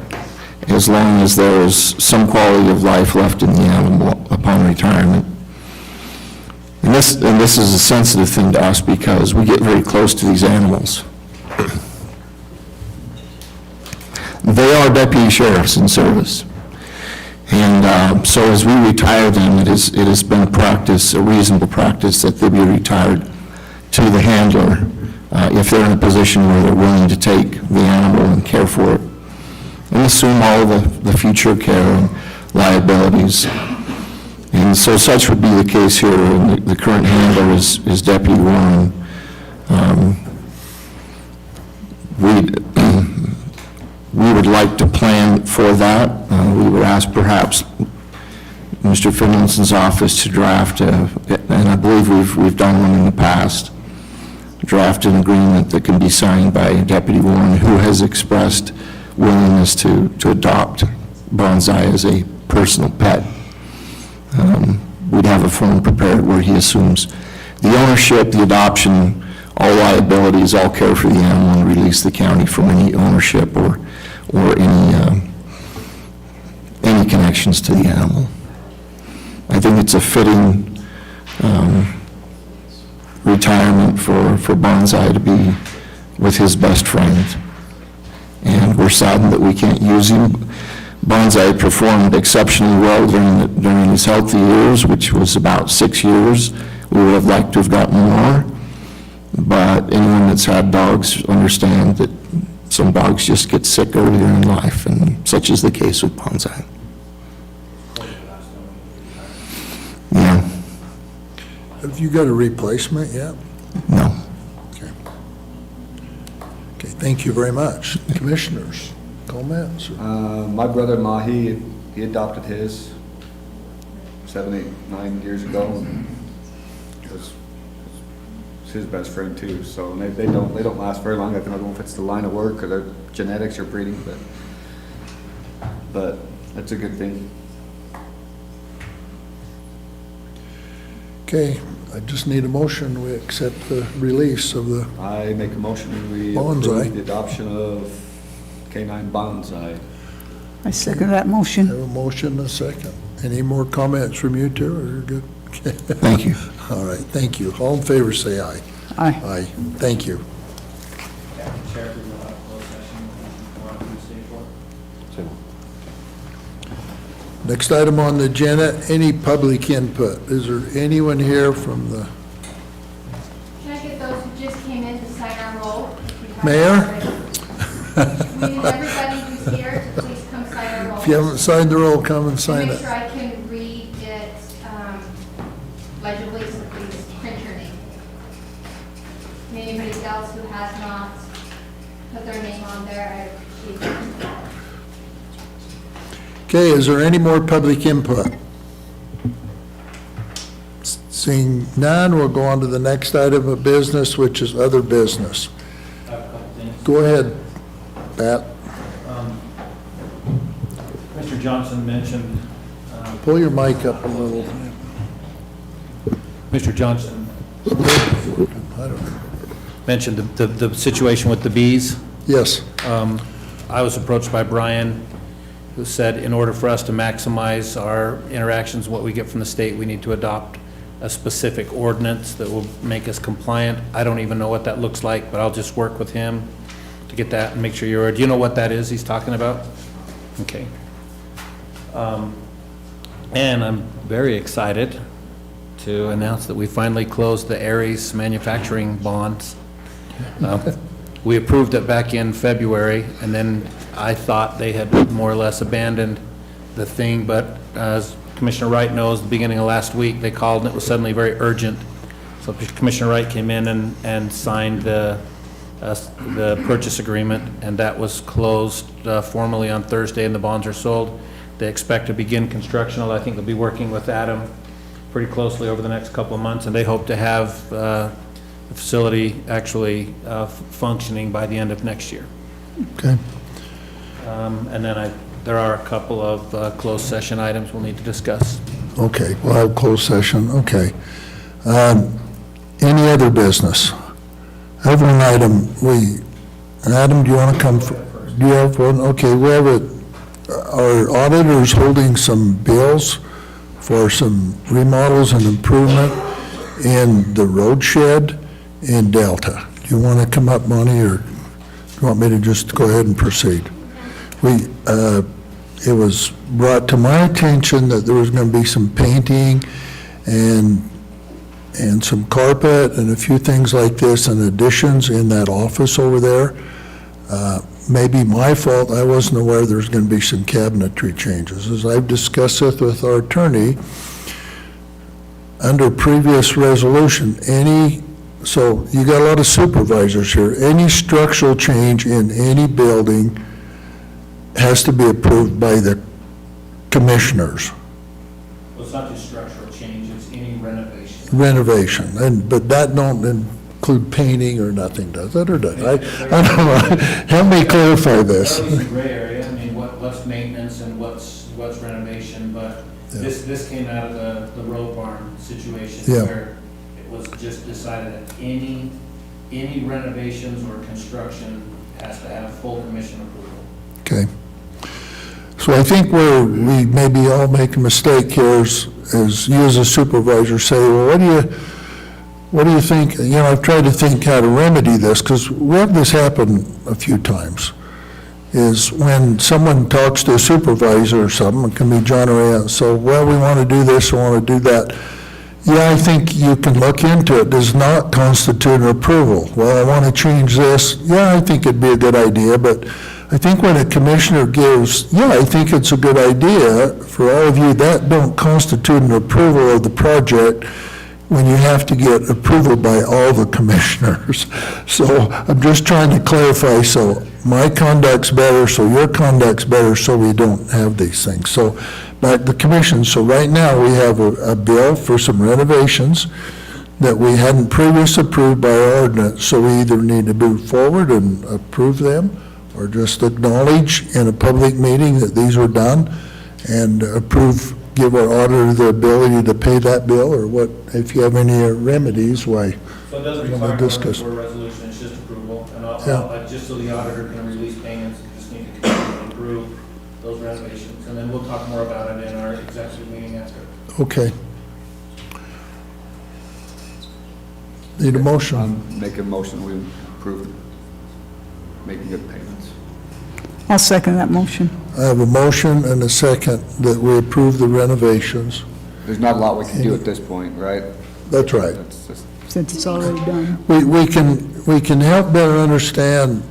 as long as there is some quality of life left in the animal upon retirement. And this is a sensitive thing to us because we get very close to these animals. They are deputy sheriffs in service. And so as we retire them, it has been a practice, a reasonable practice, that they be retired to the handler if they're in a position where they're willing to take the animal and care for it and assume all of the future care and liabilities. And so such would be the case here, and the current handler is Deputy Warren. We would like to plan for that. We would ask perhaps Mr. Finlinson's office to draft, and I believe we've done one in the past, draft an agreement that can be signed by Deputy Warren, who has expressed willingness to adopt Bonsai as a personal pet. We'd have a form prepared where he assumes the ownership, the adoption, all liabilities, all care for the animal, and release the county from any ownership or any connections to the animal. I think it's a fitting retirement for Bonsai to be with his best friend. And we're saddened that we can't use him. Bonsai performed exceptionally well during his healthy years, which was about 6 years. We would have liked to have gotten more, but anyone that's had dogs understand that some dogs just get sick earlier in life, and such is the case with Bonsai. Yeah. Have you got a replacement yet? No. Okay. Okay, thank you very much. Commissioners, comments? My brother-in-law, he adopted his 7, 8, 9 years ago. It was his best friend too, so they don't last very long. I don't know if it's the line of work or their genetics or breeding, but that's a good thing. Okay, I just need a motion. We accept the release of the, I make a motion we Bonsai. approve the adoption of canine Bonsai. I second that motion. have a motion and a second. Any more comments from you two, or you're good? Okay. Thank you. All right, thank you. All in favor, say aye. Aye. Aye, thank you. Sheriff, we will have a closed session. We're on to stage 4. Next item on the agenda, any public input? Is there anyone here from the Can I get those who just came in to sign our roll? mayor? We need everybody who's here to please come sign our roll. If you haven't signed the roll, come and sign Make it. sure I can read it legibly, so please print your name. Anybody else who has not put their name on there, I appreciate it. Okay, is there any more public input? Seeing none, we'll go on to the next item of business, which is other business. I have a couple things. Go ahead, Pat. Mr. Johnson mentioned, Pull your mic up a little. Mr. Johnson I don't know. mentioned the situation with the bees. Yes, I was approached by Brian, who said in order for us to maximize our interactions, what we get from the state, we need to adopt a specific ordinance that will make us compliant. I don't even know what that looks like, but I'll just work with him to get that and make sure you're, do you know what that is he's talking about? Okay. And I'm very excited to announce that we finally closed the Aries manufacturing bonds. We approved it back in February, and then I thought they had more or less abandoned the thing, but as Commissioner Wright knows, the beginning of last week, they called, and it was suddenly very urgent. So Commissioner Wright came in and signed the purchase agreement, and that was closed formally on Thursday, and the bonds are sold. They expect to begin construction, although I think they'll be working with Adam pretty closely over the next couple of months, and they hope to have the facility actually functioning by the end of next year. okay. And then there are a couple of closed session items we'll need to discuss. Okay, we'll have closed session, okay. Any other business? I have one item, Adam, do you want to come, do you have one? Okay, we have our auditor's holding some bills for some remodels and improvement in the road shed in Delta. Do you want to come up, Monty, or do you want me to just go ahead and proceed? It was brought to my attention that there was going to be some painting and some carpet and a few things like this and additions in that office over there. Maybe my fault, I wasn't aware there's going to be some cabinetry changes. As I've discussed it with our attorney, under previous resolution, so you got a lot of supervisors here, any structural change in any building has to be approved by the commissioners. Well, it's not just structural change, it's any renovation. Renovation, but that don't include painting or nothing, does it, or does it? I don't know, help me clarify this. There's a gray area, I mean, what's maintenance and what's renovation, but this came out of the road barn situation Yeah. where it was just decided that any renovations or construction has to have full commission approval. Okay. So I think where we maybe all make a mistake here is you as a supervisor say, well, what do you think? You know, I've tried to think how to remedy this, because we have this happen a few times, is when someone talks to a supervisor or something, it can be John or Ann, so, well, we want to do this, we want to do that. Yeah, I think you can look into it, does not constitute an approval. Well, I want to change this, yeah, I think it'd be a good idea, but I think when a commissioner gives, yeah, I think it's a good idea, for all of you, that don't constitute an approval of the project when you have to get approval by all the commissioners. So I'm just trying to clarify, so my conduct's better, so your conduct's better, so we don't have these things. So back to the commission, so right now we have a bill for some renovations that we hadn't previously approved by our ordinance, so we either need to move forward and approve them, or just acknowledge in a public meeting that these were done, and approve, give our auditor the ability to pay that bill, or what, if you have any remedies, why? So it doesn't we're require gonna discuss. for a resolution, it's just approval, and Yeah. just so the auditor can release payments, you just need to continue to approve those renovations, and then we'll talk more about it in our executive meeting after. Okay. Need a motion? Make a motion, we approve making good payments. I'll second that motion. I have a motion and a second that we approve the renovations. There's not a lot we can do at this point, right? That's right. That's just, Since it's already done. We can help better understand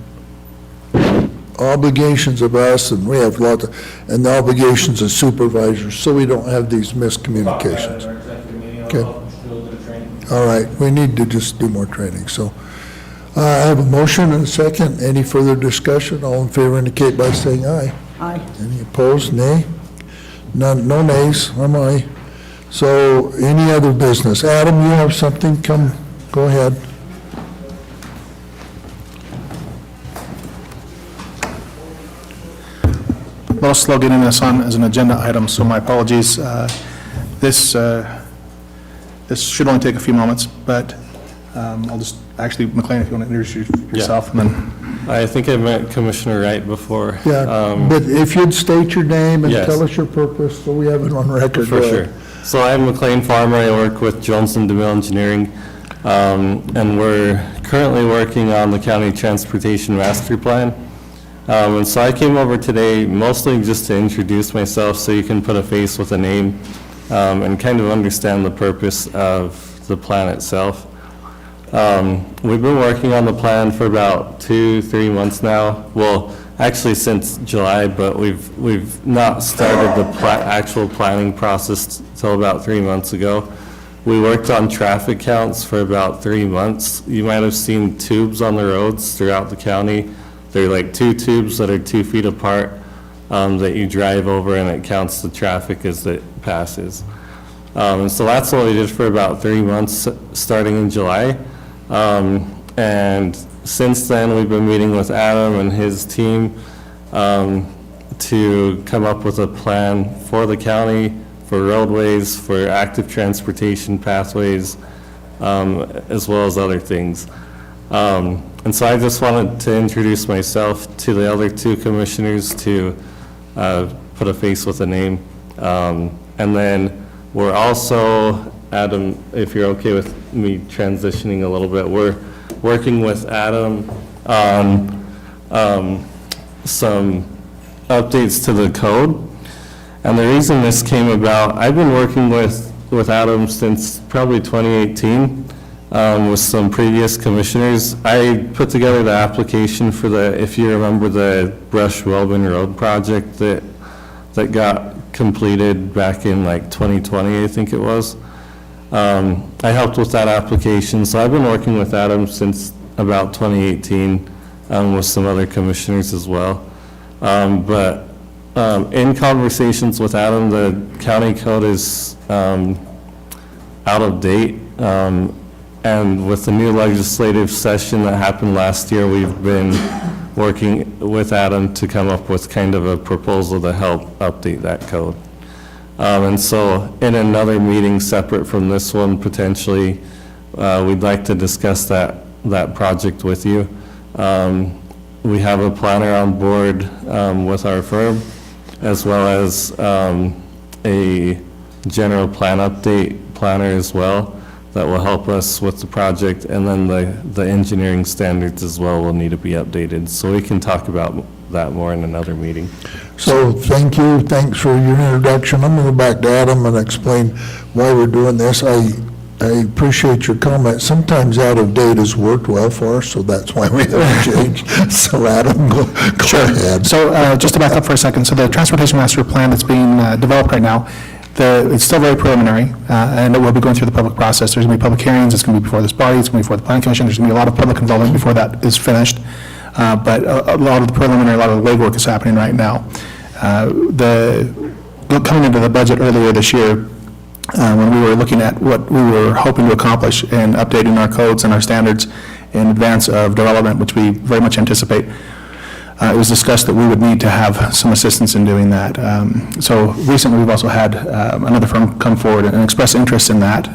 obligations of us, and we have lots of, and the obligations of supervisors, so we don't have these Talk about it miscommunications. in our executive meeting, Okay. I'll do a little bit of training. All right, we need to just do more training, so. I have a motion and a second. Any further discussion? All in favor indicate by saying aye. Aye. Any opposed? Nay? None, no nays? I'm aye. So any other business? Adam, you have something? Go ahead. A little slow getting this on as an agenda item, so my apologies. This should only take a few moments, but I'll just, actually, McLean, if you want to introduce yourself, and then... I think I met Commissioner Wright before. Yeah, but if you'd state your name and Yes. tell us your purpose, so we have it on record. For Go sure. ahead. So I'm McLean Farmer. I work with Jones and DeMille Engineering, and we're currently working on the County Transportation Master Plan. And so I came over today mostly just to introduce myself so you can put a face with a name and kind of understand the purpose of the plan itself. We've been working on the plan for about 2-3 months now. Well, actually since July, but we've not started the actual planning process till about 3 months ago. We worked on traffic counts for about 3 months. You might have seen tubes on the roads throughout the county. They're like 2 tubes that are 2 feet apart that you drive over, and it counts the traffic as it passes. And so that's what we did for about 3 months, starting in July. And since then, we've been meeting with Adam and his team to come up with a plan for the county, for roadways, for active transportation pathways, as well as other things. And so I just wanted to introduce myself to the other 2 commissioners to put a face with a name. And then we're also, Adam, if you're okay with me transitioning a little bit, we're working with Adam on some updates to the code. And the reason this came about, I've been working with Adam since probably 2018 with some previous commissioners. I put together the application for if you remember, the Brush-Welbin Road project that got completed back in like 2020, I think it was. I helped with that application, so I've been working with Adam since about 2018 with some other commissioners as well. But in conversations with Adam, the county code is out of date. And with the new legislative session that happened last year, we've been working with Adam to come up with kind of a proposal to help update that code. And so in another meeting separate from this one, potentially, we'd like to discuss that project with you. We have a planner on board with our firm, as well as a general plan update planner as well that will help us with the project, and then the engineering standards as well will need to be updated. So we can talk about that more in another meeting. So thank you, thanks for your introduction. I'm going to go back to Adam and explain why we're doing this. I appreciate your comment. Sometimes out of date has worked well for us, so that's why we have changed. So Adam, go ahead. So just to back up for a second, so the Transportation Master Plan that's being developed right now, it's still very preliminary, and it will be going through the public process. There's going to be public hearings, it's going to be before this body, it's going to be before the Planning Commission, there's going to be a lot of public involvement before that is finished. But a lot of the preliminary, a lot of the legwork is happening right now. Coming into the budget earlier this year, when we were looking at what we were hoping to accomplish in updating our codes and our standards in advance of development, which we very much anticipate, it was discussed that we would need to have some assistance in doing that. So recently, we've also had another firm come forward and express interest in that.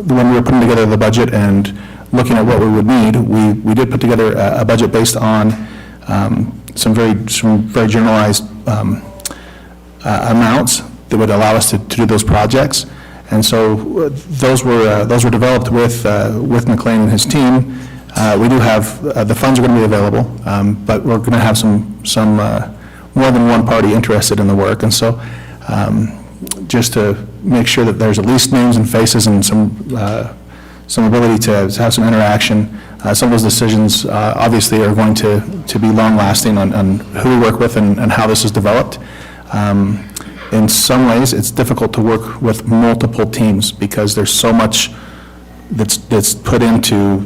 When we were putting together the budget and looking at what we would need, we did put together a budget based on some very generalized amounts that would allow us to do those projects. And so those were developed with McLean and his team. We do have, the funds are going to be available, but we're going to have some more than one party interested in the work. And so just to make sure that there's at least names and faces and some ability to have some interaction, some of those decisions obviously are going to be long-lasting on who we work with and how this is developed. In some ways, it's difficult to work with multiple teams because there's so much that's put into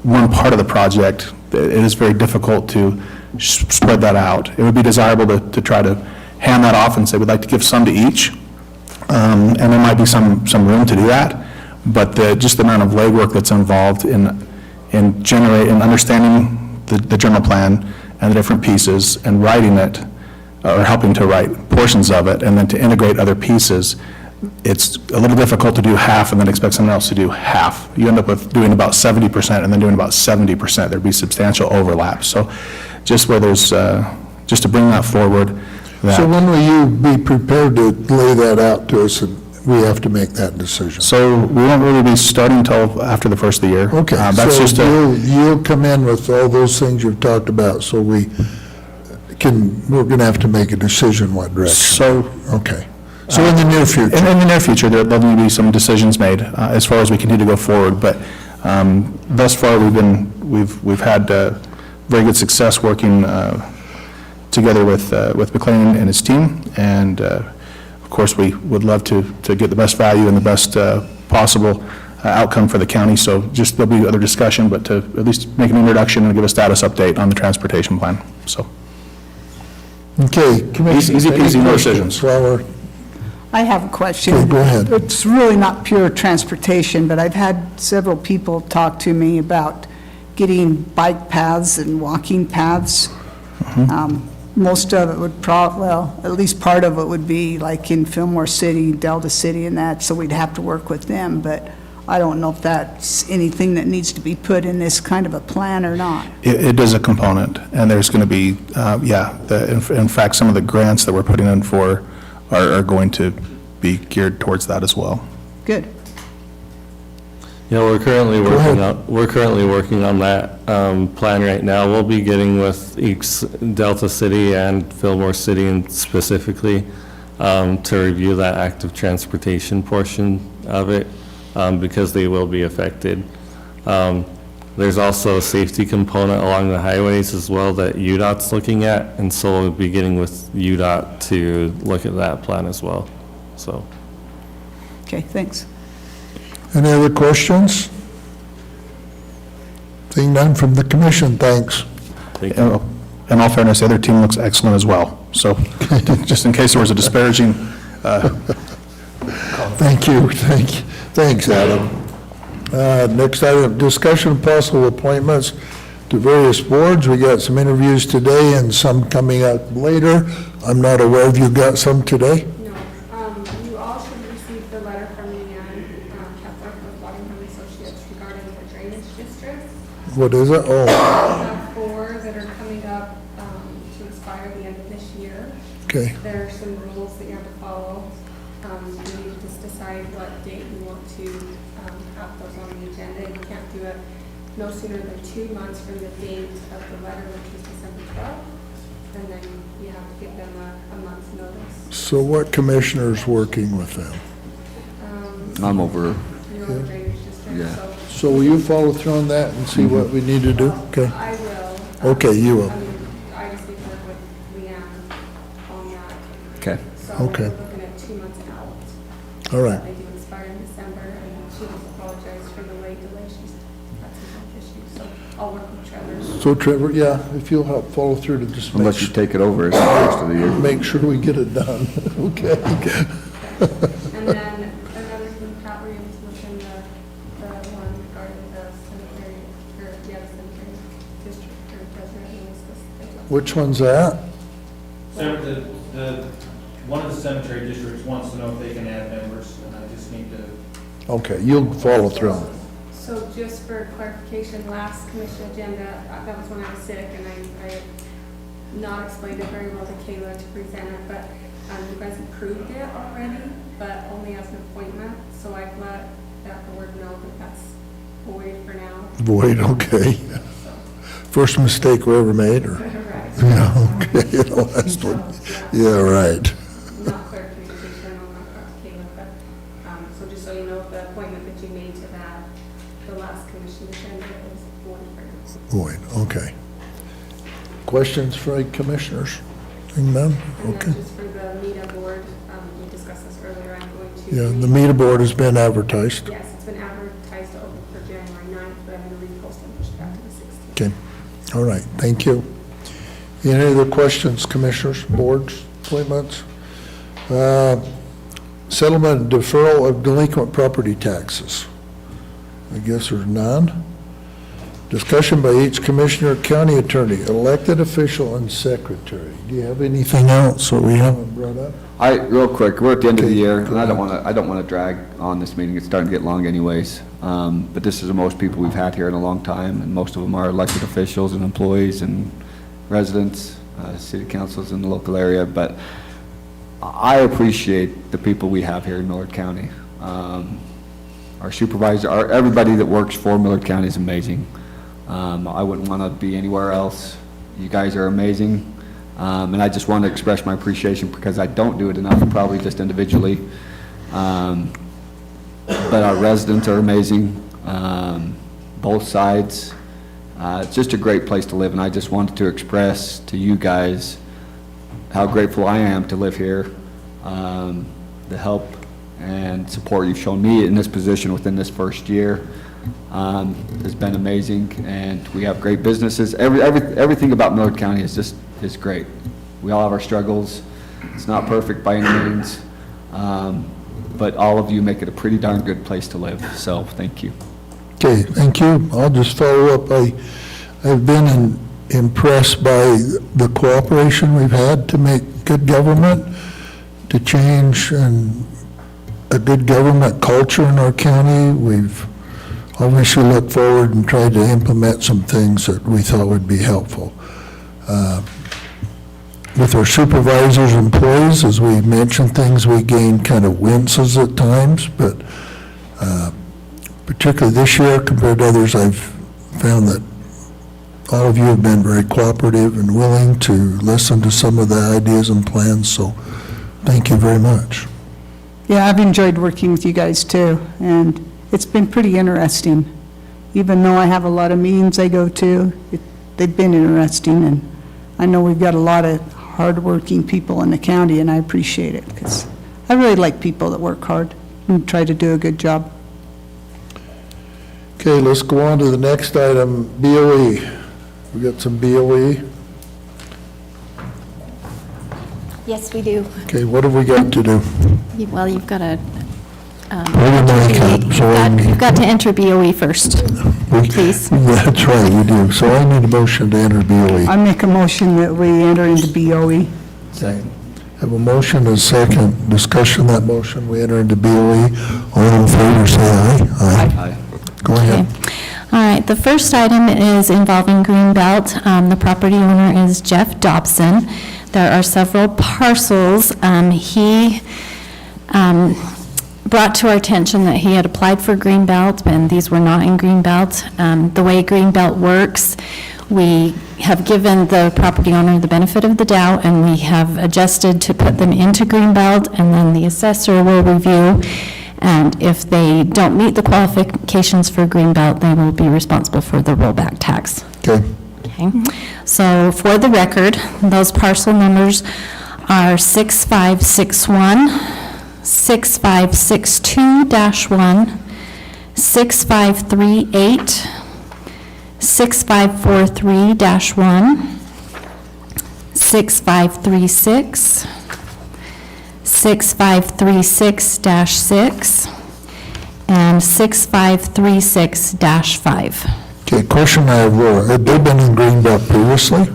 one part of the project. It is very difficult to spread that out. It would be desirable to try to hand that off and say we'd like to give some to each, and there might be some room to do that, but just the amount of legwork that's involved in understanding the general plan and the different pieces, and writing it, or helping to write portions of it, and then to integrate other pieces, it's a little difficult to do half and then expect someone else to do half. You end up with doing about 70% and then doing about 70%. There'd be substantial overlap. So just where there's, just to bring that forward, So when will you be prepared to lay that out to us, and we have to make that decision? So we won't really be starting until after the first of the year. Okay, That's so just you'll come in with all those things you've talked about, so we're going to have to make a decision what direction. So, Okay. So in the near future? in the near future, there'll need to be some decisions made as far as we continue to go forward. But thus far, we've had very good success working together with McLean and his team. And of course, we would love to get the best value and the best possible outcome for the county. So just, there'll be other discussion, but to at least make an introduction and give a status update on the transportation plan, so. Okay. Easy peasy, no decisions. I have a question. Okay, go ahead. It's really not pure transportation, but I've had several people talk to me about getting bike paths and walking paths. Most of it would at least part of it would be like in Fillmore City, Delta City and that, so we'd have to work with them, but I don't know if that's anything that needs to be put in this kind of a plan or not. It is a component, and there's going to be, in fact, some of the grants that we're putting in for are going to be geared towards that as well. Good. Yeah, we're currently working on that plan right now. We'll be getting with each Delta City and Fillmore City and specifically to review that active transportation portion of it because they will be affected. There's also a safety component along the highways as well that UDOT's looking at, and so we'll be getting with UDOT to look at that plan as well, so. Okay, thanks. Any other questions? Seeing none from the commission, thanks. Thank you. In all fairness, the other team looks excellent as well, so just in case there was a disparaging. Thank you, thanks, Adam. Next item, discussion of possible appointments to various boards. We got some interviews today and some coming up later. I'm not aware if you got some today? No. You all should receive the letter from Leanne Kepler of Waddingham Associates regarding the drainage districts. What is it? Oh, We have 4 that are coming up to expire at the end of this year. okay. There are some rules that you have to follow. You need to just decide what date you want to have those on the agenda. You can't do it no sooner than 2 months from the date of the letter, which is December 12th. And then you have to give them a month's notice. So what commissioner's working with them? I'm over, You're on the drainage district, Yeah. so. So will you follow through on that and see what we need to do? Okay. I will. Okay, you will. I just need to work with Leanne on that. okay. So Okay. we're looking at 2 months out. All right. They do expire in December, and she just apologized for the late delay. She's had some health issues, so I'll work with Trevor. So Trevor, yeah, if you'll help follow through to just I'll let you take it over as the rest of the year. make sure we get it done. Okay. And then another thing, Pat, were you able to look in the one regarding the cemetery, or the cemetery district or president, and this. Which one's that? One of the cemetery districts wants to know if they can add members, and I just need to. Okay, you'll follow through. So just for clarification, last commission agenda, that was when I was sick, and I had not explained it very well to Kayla to present it, but you guys approved it already, but only as an appointment, so I've let that board know that that's void for now. Void, okay. First mistake we ever made, or? Right. Yeah, okay, the last one. Yeah, right. Not clear communication on my part to Kayla, but, so just so you know, the appointment that you made to that, the last commission agenda is void for now. Void, okay. Questions for the commissioners? Seeing none? And Okay. then just for the MEDA board, we discussed this earlier, I'm going to. Yeah, the MEDA board has been advertised. Yes, it's been advertised to open for January 9th, but I'm going to repost and push it back to the 16th. Okay, all right, thank you. Any other questions, commissioners, boards, appointments? Settlement and deferral of delinquent property taxes. I guess there's none. Discussion by each commissioner, county attorney, elected official, and secretary. Do you have anything else that we haven't brought up? Real quick, we're at the end of the Okay, year, go and I don't ahead. want to drag on this meeting, it's starting to get long anyways. But this is the most people we've had here in a long time, and most of them are elected officials and employees and residents, city councils in the local area, but I appreciate the people we have here in Millard County. Our supervisor, everybody that works for Millard County is amazing. I wouldn't want to be anywhere else. You guys are amazing. And I just want to express my appreciation because I don't do it enough, probably just individually. But our residents are amazing, both sides. It's just a great place to live, and I just wanted to express to you guys how grateful I am to live here, the help and support you've shown me in this position within this first year has been amazing, and we have great businesses. Everything about Millard County is great. We all have our struggles. It's not perfect by any means, but all of you make it a pretty darn good place to live, so thank you. Okay, thank you. I'll just follow up. I've been impressed by the cooperation we've had to make good government, to change and a good government culture in our county. We've obviously looked forward and tried to implement some things that we thought would be helpful. With our supervisors, employees, as we mentioned things, we gain kind of winces at times, but particularly this year compared to others, I've found that all of you have been very cooperative and willing to listen to some of the ideas and plans, so thank you very much. Yeah, I've enjoyed working with you guys too, and it's been pretty interesting. Even though I have a lot of meetings I go to, they've been interesting, and I know we've got a lot of hardworking people in the county, and I appreciate it, because I really like people that work hard and try to do a good job. Okay, let's go on to the next item, BOE. We got some BOE. Yes, we do. Okay, what have we got to do? Well, you've got to, Hold the mic up, so I need- you've got to enter BOE first, please. That's right, we do. So I need a motion to enter BOE. I make a motion that we enter into BOE. Second. Have a motion and a second. Discussion that motion. We enter into BOE. All in favor, say aye. Aye. Go ahead. All right, the first item is involving Greenbelt. The property owner is Jeff Dobson. There are several parcels. He brought to our attention that he had applied for Greenbelt, and these were not in Greenbelt. The way Greenbelt works, we have given the property owner the benefit of the doubt, and we have adjusted to put them into Greenbelt, and then the assessor will review. And if they don't meet the qualifications for Greenbelt, they will be responsible for the rollback tax. Okay. Okay. So for the record, those parcel numbers are 6561, 6562-1, 6538, 6543-1, 6536, 6536-6, and 6536-5. Okay, question I have, had they been in Greenbelt previously?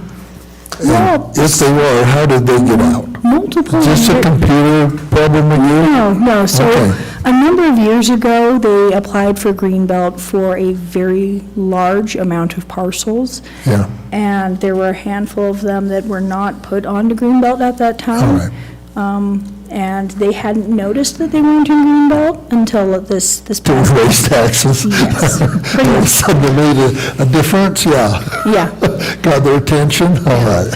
No. And if they were, how did they get out? Multiple. Is this a computer problem with you? No. So Okay. a number of years ago, they applied for Greenbelt for a very large amount of parcels. Yeah, And there were a handful of them that were not put onto Greenbelt at that all time. right. And they hadn't noticed that they weren't in Greenbelt until this To past. raise taxes? Yes. All of a sudden they made a difference, yeah. Yeah. Got their attention, all right.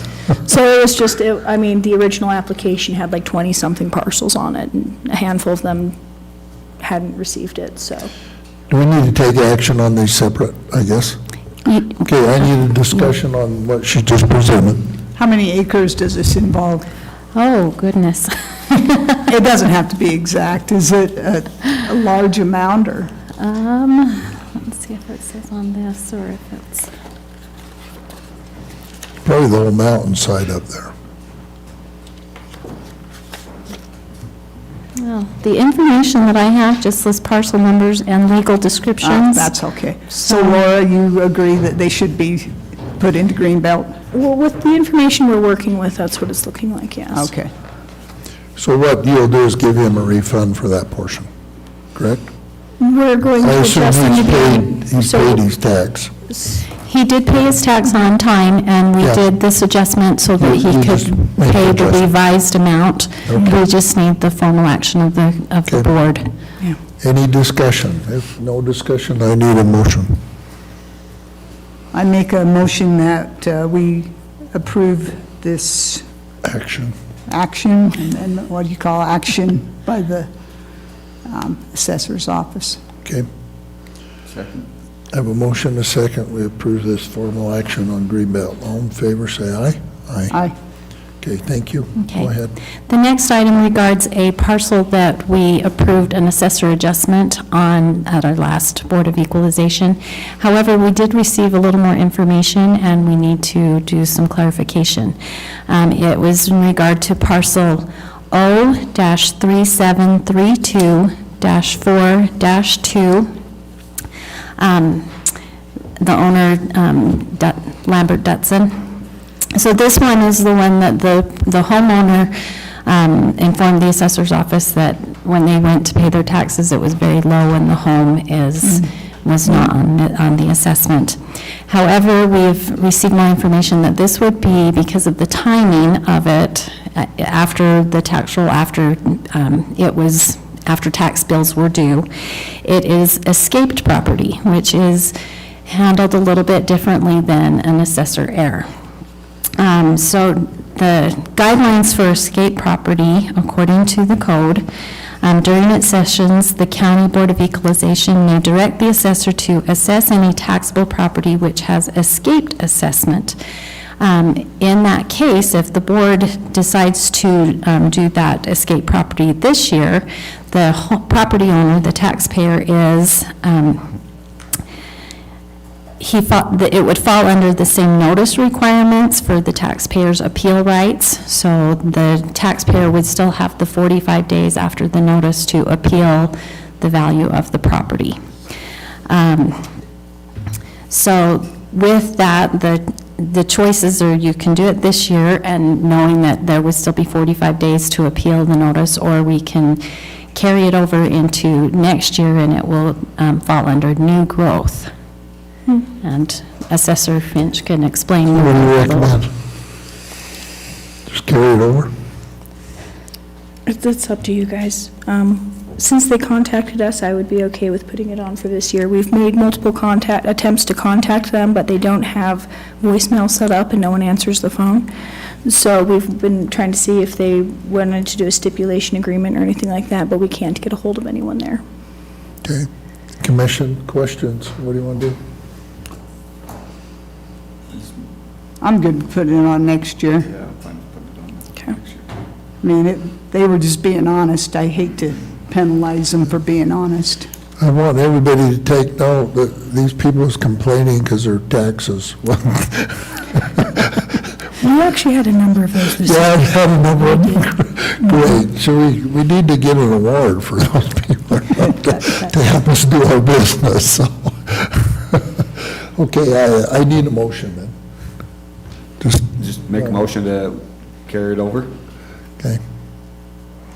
So it was just, the original application had like 20-something parcels on it, and a handful of them hadn't received it, so. Do we need to take action on these separate, I guess? Okay, I need a discussion on what she just presented. How many acres does this involve? Oh, goodness. It doesn't have to be exact. Is it a large amount, or? Let's see if it says on this, or if it's, Probably the whole mountainside up there. Well, the information that I have just lists parcel numbers and legal descriptions. That's okay. So Laura, you agree that they should be put into Greenbelt? Well, with the information we're working with, that's what it's looking like, yes. Okay. So what you'll do is give him a refund for that portion, correct? We're going I to assume adjust them he's to paid, be. he's so- paid his tax. He did pay his tax on time, and we Yeah. did this adjustment so that he You just could make the pay the adjustment. revised amount. Okay. We just need the formal action of the Okay. board. Any discussion? If no discussion, I need a motion. I make a motion that we approve this Action. action, and then what do you call action by the assessor's office? Okay. Second. I have a motion, and a second. We approve this formal action on Greenbelt. All in favor, say aye. Aye. Okay, thank you. Okay. Go ahead. The next item regards a parcel that we approved an assessor adjustment on at our last Board of Equalization. However, we did receive a little more information, and we need to do some clarification. It was in regard to parcel O-3732-4-2. The owner, Lambert Dutson. So this one is the one that the homeowner informed the assessor's office that when they went to pay their taxes, it was very low and the home was not on the assessment. However, we've received more information that this would be because of the timing of it after the tax roll, after tax bills were due. It is escaped property, which is handled a little bit differently than an assessor error. So the guidelines for escape property, according to the code, during its sessions, the County Board of Equalization may direct the assessor to assess any taxable property which has escaped assessment. In that case, if the board decides to do that escape property this year, the property owner, the taxpayer, is he thought that it would fall under the same notice requirements for the taxpayer's appeal rights. So the taxpayer would still have the 45 days after the notice to appeal the value of the property. So with that, the choices are you can do it this year and knowing that there would still be 45 days to appeal the notice, or we can carry it over into next year and it will fall under new growth. And Assessor Finch can explain more. What do you recommend? Just carry it over? It's up to you guys. Since they contacted us, I would be okay with putting it on for this year. We've made multiple attempts to contact them, but they don't have voicemail set up and no one answers the phone. So we've been trying to see if they wanted to do a stipulation agreement or anything like that, but we can't get a hold of anyone there. Okay. Commission, questions? What do you want to do? I'm good with putting it on next year. Yeah, I'm fine with putting it on next year. I mean, they were just being honest. I hate to penalize them for being honest. I want everybody to take note that these people is complaining because their taxes. We actually had a number of those this Yeah, year. I've had a number of them. Great. So we need to get an award for those people to help us do our business, so. Okay, I need a motion then. Just make a motion to carry it over? Okay.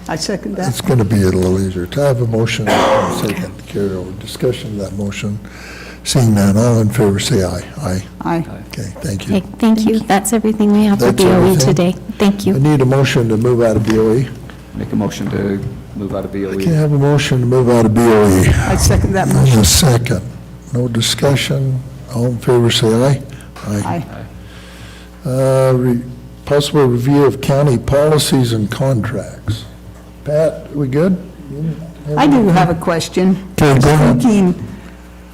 I second that. It's going to be a little easier. To have a motion, and a second, to carry over discussion of that motion. Seeing none, all in favor, say aye. Aye. Aye. Okay, thank you. Okay, thank you. That's everything we have for That's BOE everything? today. Thank I you. need a motion to move out of BOE. Make a motion to move out of BOE. Can I have a motion to move out of BOE? I second that And motion. a second. No discussion. All in favor, say aye. Aye. Possible review of county policies and contracts. Pat, we good? I do have a question. Okay, go ahead.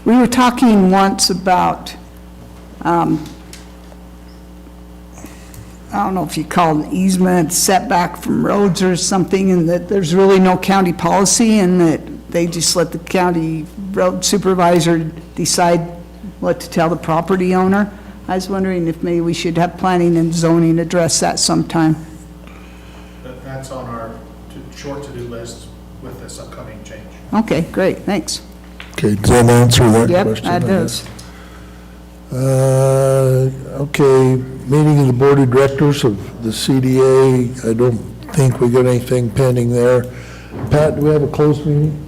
We were talking once about, I don't know if you call it an easement, setback from roads or something, and that there's really no county policy and that they just let the county road supervisor decide what to tell the property owner. I was wondering if maybe we should have planning and zoning address that sometime. That's on our short to-do list with this upcoming change. Okay, great, thanks. Okay, does that answer that Yep, question? that I does. guess? Okay, meeting of the Board of Directors of the CDA, I don't think we got anything pending there. Pat, do we have a closed meeting?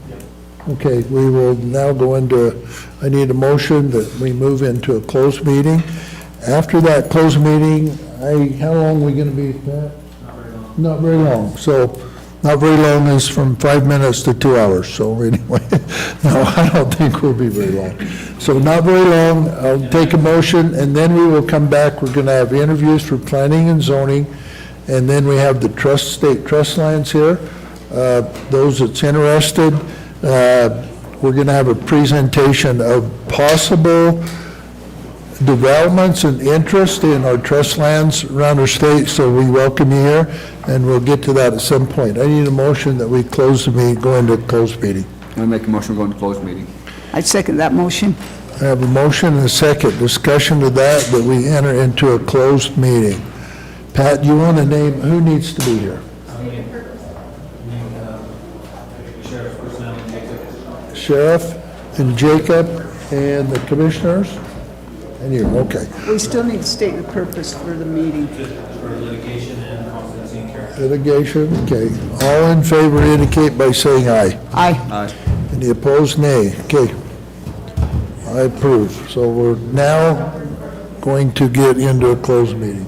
Okay, we will now go into, I need a motion that we move into a closed meeting. After that closed meeting, how long are we going to be, Pat? Not very long. So, not very long is from 5 minutes to 2 hours, so anyway, no, I don't think we'll be very long. So not very long, I'll take a motion, and then we will come back, we're gonna have interviews for planning and zoning, and then we have the state trust lands here. Those that's interested, we're gonna have a presentation of possible developments and interest in our trust lands around our state, so we welcome you here, and we'll get to that at some point. I need a motion that we close the meeting, go into a closed meeting. I make a motion, to go into closed meeting. I second that motion. I have a motion and a second discussion to that we enter into a closed meeting. Pat, you want to name, who needs to be here? Sheriff personnel and Jacob. Sheriff and Jacob and the commissioners? And you, okay. We still need to state the purpose for the meeting. For litigation and competency and character. Litigation, okay. All in favor indicate by saying aye. Aye. Aye. Any opposed, nay. Okay. I approve. So we're now going to get into a closed meeting.